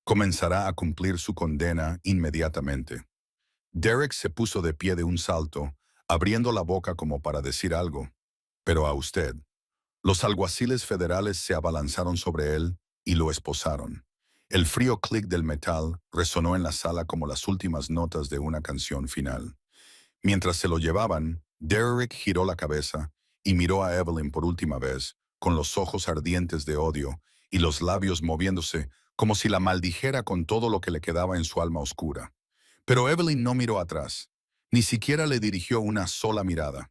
Speaker 1: Comenzará a cumplir su condena inmediatamente. Derek se puso de pie de un salto, abriendo la boca como para decir algo. Pero a usted. Los alguaciles federales se abalanzaron sobre él y lo esposaron. El frío clic del metal resonó en la sala como las últimas notas de una canción final. Mientras se lo llevaban, Derek giró la cabeza y miró a Evelyn por última vez, con los ojos ardientes de odio y los labios moviéndose como si la maldijera con todo lo que le quedaba en su alma oscura. Pero Evelyn no miró atrás, ni siquiera le dirigió una sola mirada.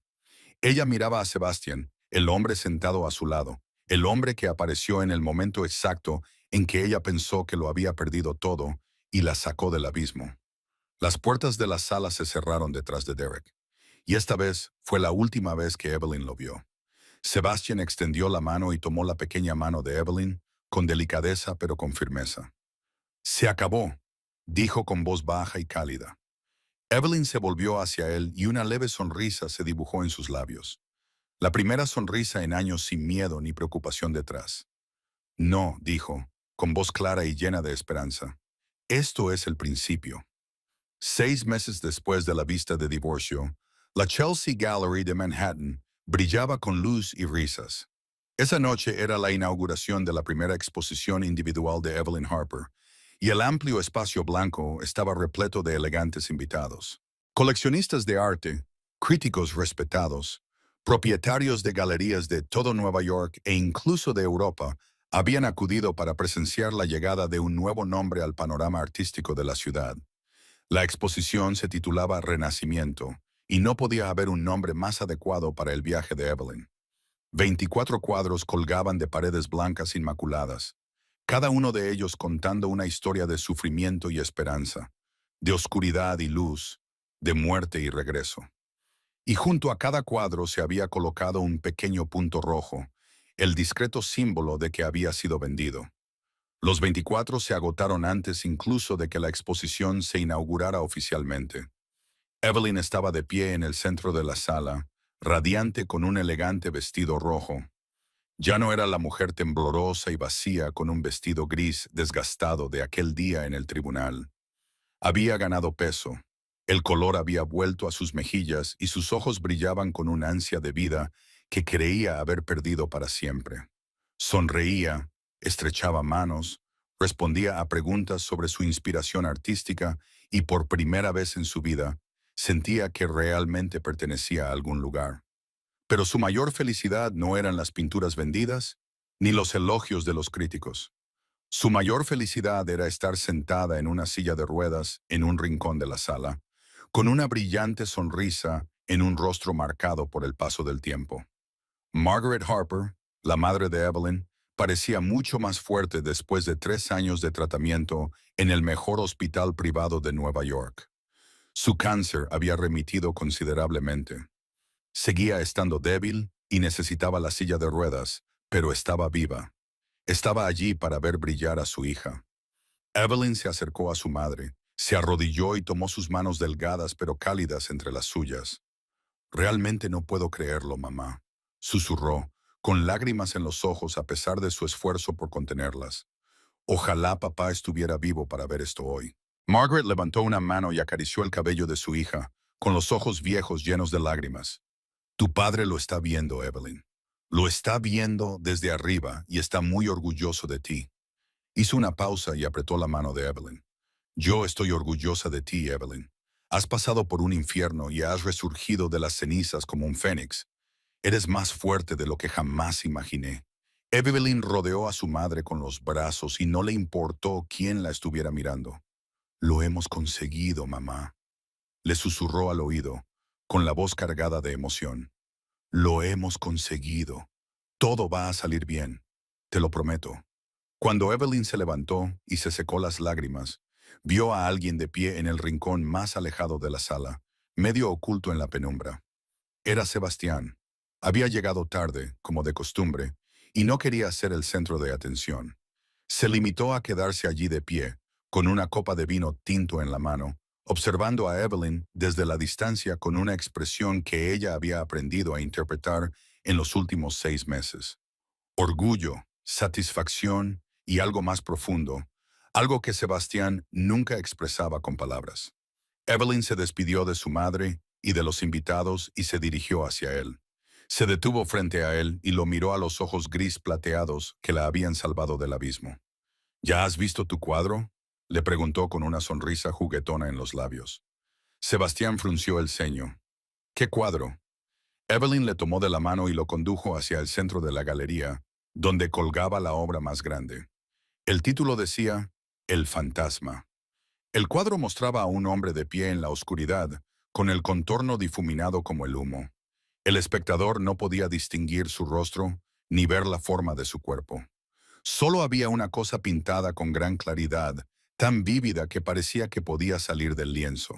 Speaker 1: Ella miraba a Sebastian, el hombre sentado a su lado, el hombre que apareció en el momento exacto en que ella pensó que lo había perdido todo y la sacó del abismo. Las puertas de la sala se cerraron detrás de Derek, y esta vez fue la última vez que Evelyn lo vio. Sebastian extendió la mano y tomó la pequeña mano de Evelyn, con delicadeza pero con firmeza. «Se acabó», dijo con voz baja y cálida. Evelyn se volvió hacia él y una leve sonrisa se dibujó en sus labios. La primera sonrisa en años sin miedo ni preocupación detrás. «No», dijo, con voz clara y llena de esperanza. «Esto es el principio». 6 meses después de la vista de divorcio, la Chelsea Gallery de Manhattan brillaba con luz y risas. Esa noche era la inauguración de la primera exposición individual de Evelyn Harper, y el amplio espacio blanco estaba repleto de elegantes invitados. Coleccionistas de arte, Críticos respetados, propietarios de galerías de todo Nueva York e incluso de Europa habían acudido para presenciar la llegada de un nuevo nombre al panorama artístico de la ciudad. La exposición se titulaba Renacimiento, y no podía haber un nombre más adecuado para el viaje de Evelyn. 24 cuadros colgaban de paredes blancas inmaculadas, cada uno de ellos contando una historia de sufrimiento y esperanza, de oscuridad y luz, de muerte y regreso. Y junto a cada cuadro se había colocado un pequeño punto rojo, el discreto símbolo de que había sido vendido. Los 24 se agotaron antes incluso de que la exposición se inaugurara oficialmente. Evelyn estaba de pie en el centro de la sala, radiante con un elegante vestido rojo. Ya no era la mujer temblorosa y vacía con un vestido gris desgastado de aquel día en el tribunal. Había ganado peso. El color había vuelto a sus mejillas y sus ojos brillaban con un ansia de vida que creía haber perdido para siempre. Sonreía, estrechaba manos, respondía a preguntas sobre su inspiración artística y por primera vez en su vida sentía que realmente pertenecía a algún lugar. Pero su mayor felicidad no eran las pinturas vendidas ni los elogios de los críticos. Su mayor felicidad era estar sentada en una silla de ruedas en un rincón de la sala, con una brillante sonrisa en un rostro marcado por el paso del tiempo. Margaret Harper, la madre de Evelyn, parecía mucho más fuerte después de 3 años de tratamiento en el mejor hospital privado de Nueva York. Su cáncer había remitido considerablemente. Seguía estando débil y necesitaba la silla de ruedas, pero estaba viva. Estaba allí para ver brillar a su hija. Evelyn se acercó a su madre, se arrodilló y tomó sus manos delgadas pero cálidas entre las suyas. «Realmente no puedo creerlo, mamá», susurró, con lágrimas en los ojos a pesar de su esfuerzo por contenerlas. «Ojalá papá estuviera vivo para ver esto hoy». Margaret levantó una mano y acarició el cabello de su hija, con los ojos viejos llenos de lágrimas. «Tu padre lo está viendo, Evelyn. Lo está viendo desde arriba y está muy orgulloso de ti». Hizo una pausa y apretó la mano de Evelyn. «Yo estoy orgullosa de ti, Evelyn. Has pasado por un infierno y has resurgido de las cenizas como un fénix. Eres más fuerte de lo que jamás imaginé». Evelyn rodeó a su madre con los brazos y no le importó quién la estuviera mirando. «Lo hemos conseguido, mamá», le susurró al oído, con la voz cargada de emoción. «Lo hemos conseguido. Todo va a salir bien. Te lo prometo». Cuando Evelyn se levantó y se secó las lágrimas, vio a alguien de pie en el rincón más alejado de la sala, medio oculto en la penumbra. Era Sebastián. Había llegado tarde, como de costumbre, y no quería ser el centro de atención. Se limitó a quedarse allí de pie, con una copa de vino tinto en la mano, observando a Evelyn desde la distancia con una expresión que ella había aprendido a interpretar en los últimos 6 meses. Orgullo, satisfacción y algo más profundo, algo que Sebastián nunca expresaba con palabras. Evelyn se despidió de su madre y de los invitados y se dirigió hacia él. Se detuvo frente a él y lo miró a los ojos gris plateados que la habían salvado del abismo. «¿Ya has visto tu cuadro?», le preguntó con una sonrisa juguetona en los labios. Sebastián frunció el ceño. «¿Qué cuadro?». Evelyn le tomó de la mano y lo condujo hacia el centro de la galería, donde colgaba la obra más grande. El título decía «El fantasma». El cuadro mostraba a un hombre de pie en la oscuridad, con el contorno difuminado como el humo. El espectador no podía distinguir su rostro ni ver la forma de su cuerpo. Solo había una cosa pintada con gran claridad, tan vívida que parecía que podía salir del lienzo.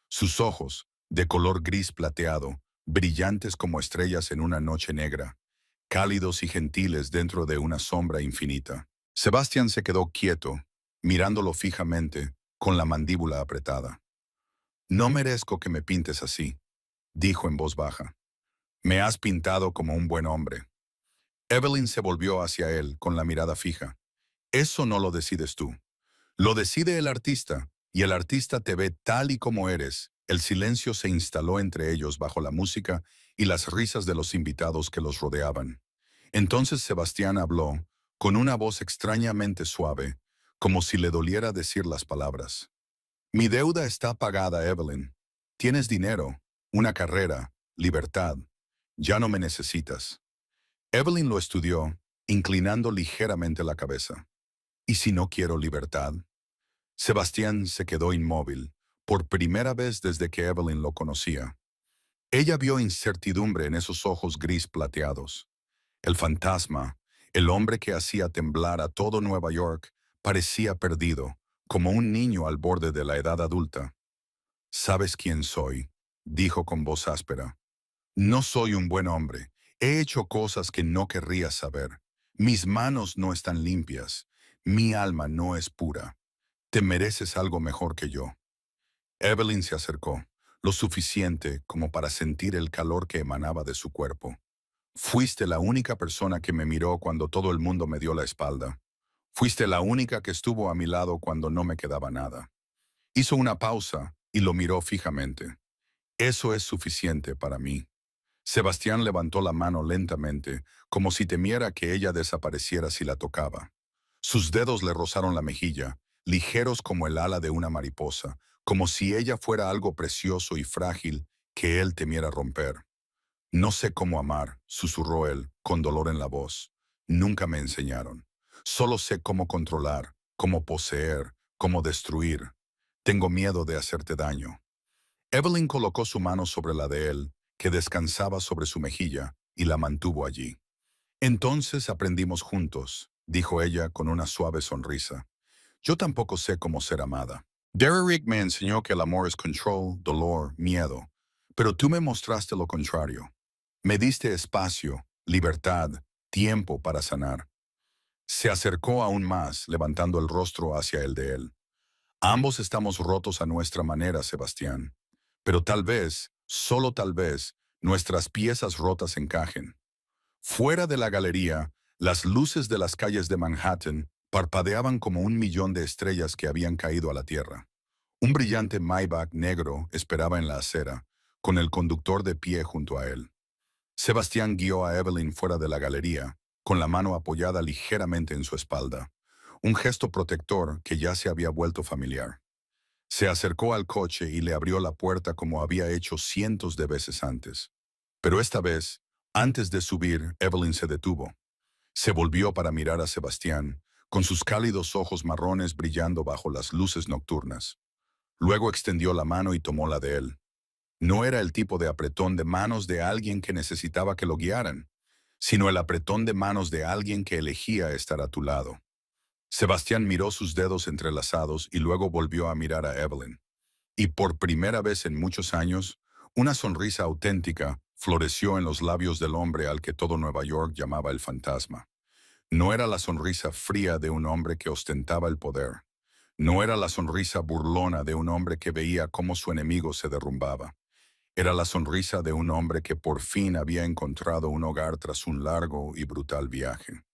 Speaker 1: Sus ojos, de color gris plateado, brillantes como estrellas en una noche negra, cálidos y gentiles dentro de una sombra infinita. Sebastián se quedó quieto, mirándolo fijamente, con la mandíbula apretada. «No merezco que me pintes así», dijo en voz baja. «Me has pintado como un buen hombre». Evelyn se volvió hacia él con la mirada fija. «Eso no lo decides tú. Lo decide el artista, y el artista te ve tal y como eres». El silencio se instaló entre ellos bajo la música y las risas de los invitados que los rodeaban. Entonces Sebastián habló, con una voz extrañamente suave, como si le doliera decir las palabras. «Mi deuda está pagada, Evelyn. Tienes dinero, Una carrera, libertad. Ya no me necesitas. Evelyn lo estudió, inclinando ligeramente la cabeza. ¿Y si no quiero libertad? Sebastián se quedó inmóvil, por primera vez desde que Evelyn lo conocía. Ella vio incertidumbre en esos ojos gris plateados. El fantasma, el hombre que hacía temblar a todo Nueva York, parecía perdido, como un niño al borde de la edad adulta. «¿Sabes quién soy?», dijo con voz áspera. «No soy un buen hombre. He hecho cosas que no querrías saber. Mis manos no están limpias. Mi alma no es pura. Te mereces algo mejor que yo». Evelyn se acercó, lo suficiente como para sentir el calor que emanaba de su cuerpo. «Fuiste la única persona que me miró cuando todo el mundo me dio la espalda. Fuiste la única que estuvo a mi lado cuando no me quedaba nada». Hizo una pausa y lo miró fijamente. «Eso es suficiente para mí». Sebastián levantó la mano lentamente, como si temiera que ella desapareciera si la tocaba. Sus dedos le rozaron la mejilla, ligeros como el ala de una mariposa, como si ella fuera algo precioso y frágil que él temiera romper. «No sé cómo amar», susurró él, con dolor en la voz. «Nunca me enseñaron. Solo sé cómo controlar, cómo poseer, cómo destruir. Tengo miedo de hacerte daño». Evelyn colocó su mano sobre la de él, que descansaba sobre su mejilla, y la mantuvo allí. «Entonces aprendimos juntos», dijo ella con una suave sonrisa. «Yo tampoco sé cómo ser amada. Derrick me enseñó que el amor es control, dolor, miedo. Pero tú me mostraste lo contrario. Me diste espacio, libertad, tiempo para sanar». Se acercó aún más, levantando el rostro hacia el de él. «Ambos estamos rotos a nuestra manera, Sebastián. Pero tal vez, solo tal vez, nuestras piezas rotas encajen». Fuera de la galería, las luces de las calles de Manhattan parpadeaban como 1 millón de estrellas que habían caído a la tierra. Un brillante Maybach negro esperaba en la acera, con el conductor de pie junto a él. Sebastián guió a Evelyn fuera de la galería, con la mano apoyada ligeramente en su espalda, un gesto protector que ya se había vuelto familiar. Se acercó al coche y le abrió la puerta como había hecho cientos de veces antes. Pero esta vez, antes de subir, Evelyn se detuvo. Se volvió para mirar a Sebastián, con sus cálidos ojos marrones brillando bajo las luces nocturnas. Luego extendió la mano y tomó la de él. No era el tipo de apretón de manos de alguien que necesitaba que lo guiaran, sino el apretón de manos de alguien que elegía estar a tu lado. Sebastián miró sus dedos entrelazados y luego volvió a mirar a Evelyn. Y por primera vez en muchos años, una sonrisa auténtica floreció en los labios del hombre al que todo Nueva York llamaba el fantasma. No era la sonrisa fría de un hombre que ostentaba el poder. No era la sonrisa burlona de un hombre que veía cómo su enemigo se derrumbaba. Era la sonrisa de un hombre que por fin había encontrado un hogar tras un largo y brutal viaje.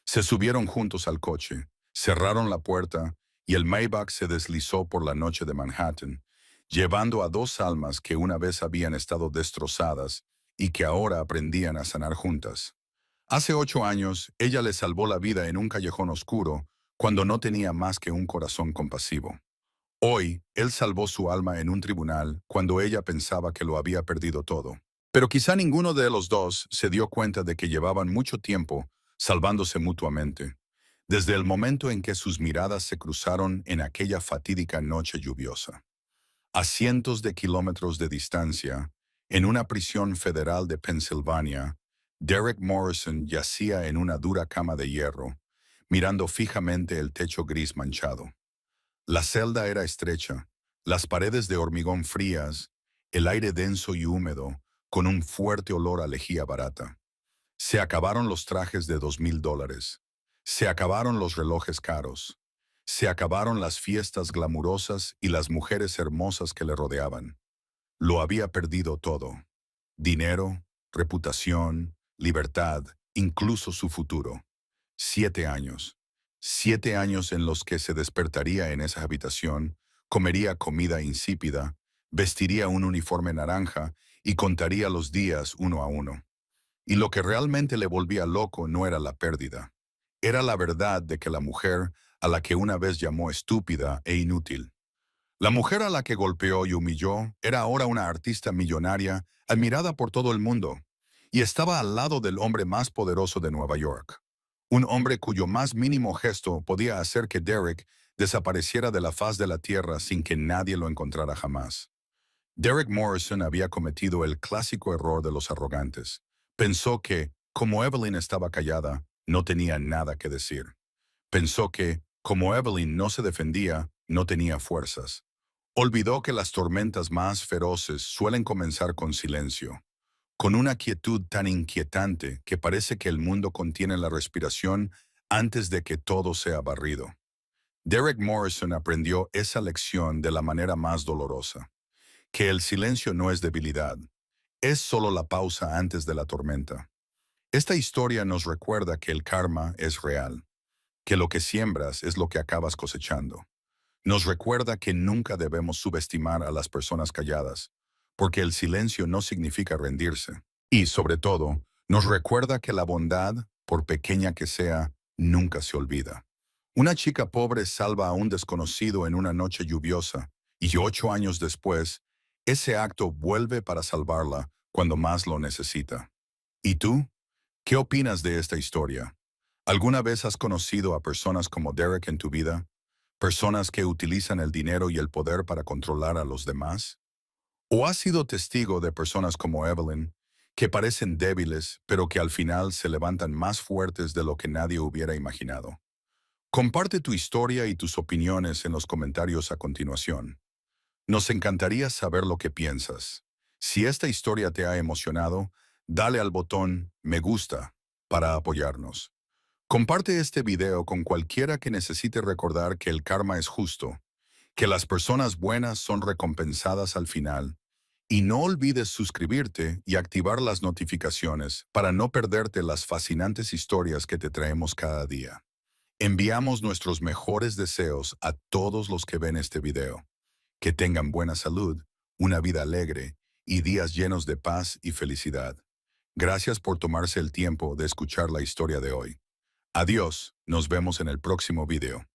Speaker 1: Se subieron juntos al coche, cerraron la puerta y el Maybach se deslizó por la noche de Manhattan, llevando a dos almas que una vez habían estado destrozadas y que ahora aprendían a sanar juntas. Hace 8 años, ella le salvó la vida en un callejón oscuro cuando no tenía más que un corazón compasivo. Hoy, él salvó su alma en un tribunal cuando ella pensaba que lo había perdido todo. Pero quizá ninguno de los dos se dio cuenta de que llevaban mucho tiempo salvándose mutuamente, desde el momento en que sus miradas se cruzaron en aquella fatídica noche lluviosa. A cientos de kilómetros de distancia, en una prisión federal de Pensilvania, Derek Morrison yacía en una dura cama de hierro, mirando fijamente el techo gris manchado. La celda era estrecha, las paredes de hormigón frías, el aire denso y húmedo, con un fuerte olor a lejía barata. Se acabaron los trajes de $2000. Se acabaron los relojes caros. Se acabaron las fiestas glamurosas y las mujeres hermosas que le rodeaban. Lo había perdido todo. Dinero, reputación, libertad, incluso su futuro. 7 años. 7 años en los que se despertaría en esa habitación, comería comida insípida, vestiría un uniforme naranja y contaría los días uno a uno. Y lo que realmente le volvía loco no era la pérdida. Era la verdad de que la mujer, a la que una vez llamó estúpida e inútil, La mujer a la que golpeó y humilló era ahora una artista millonaria, admirada por todo el mundo, y estaba al lado del hombre más poderoso de Nueva York. Un hombre cuyo más mínimo gesto podía hacer que Derek desapareciera de la faz de la tierra sin que nadie lo encontrara jamás. Derek Morrison había cometido el clásico error de los arrogantes. Pensó que, como Evelyn estaba callada, no tenía nada que decir. Pensó que, como Evelyn no se defendía, no tenía fuerzas. Olvidó que las tormentas más feroces suelen comenzar con silencio, con una quietud tan inquietante que parece que el mundo contiene la respiración antes de que todo sea barrido. Derek Morrison aprendió esa lección de la manera más dolorosa, que el silencio no es debilidad, es solo la pausa antes de la tormenta. Esta historia nos recuerda que el karma es real, que lo que siembras es lo que acabas cosechando. Nos recuerda que nunca debemos subestimar a las personas calladas, porque el silencio no significa rendirse. Y, sobre todo, nos recuerda que la bondad, por pequeña que sea, nunca se olvida. Una chica pobre salva a un desconocido en una noche lluviosa, y 8 años después, ese acto vuelve para salvarla cuando más lo necesita. ¿Y tú? ¿Qué opinas de esta historia? ¿Alguna vez has conocido a personas como Derek en tu vida? ¿Personas que utilizan el dinero y el poder para controlar a los demás? ¿O has sido testigo de personas como Evelyn, que parecen débiles, pero que al final se levantan más fuertes de lo que nadie hubiera imaginado? Comparte tu historia y tus opiniones en los comentarios a continuación. Nos encantaría saber lo que piensas. Si esta historia te ha emocionado, dale al botón me gusta para apoyarnos. Comparte este video con cualquiera que necesite recordar que el karma es justo, que las personas buenas son recompensadas al final, y no olvides suscribirte y activar las notificaciones para no perderte las fascinantes historias que te traemos cada día. Enviamos nuestros mejores deseos a todos los que ven este video. Que tengan buena salud, una vida alegre y días llenos de paz y felicidad. Gracias por tomarse el tiempo de escuchar la historia de hoy. Adiós, nos vemos en el próximo video.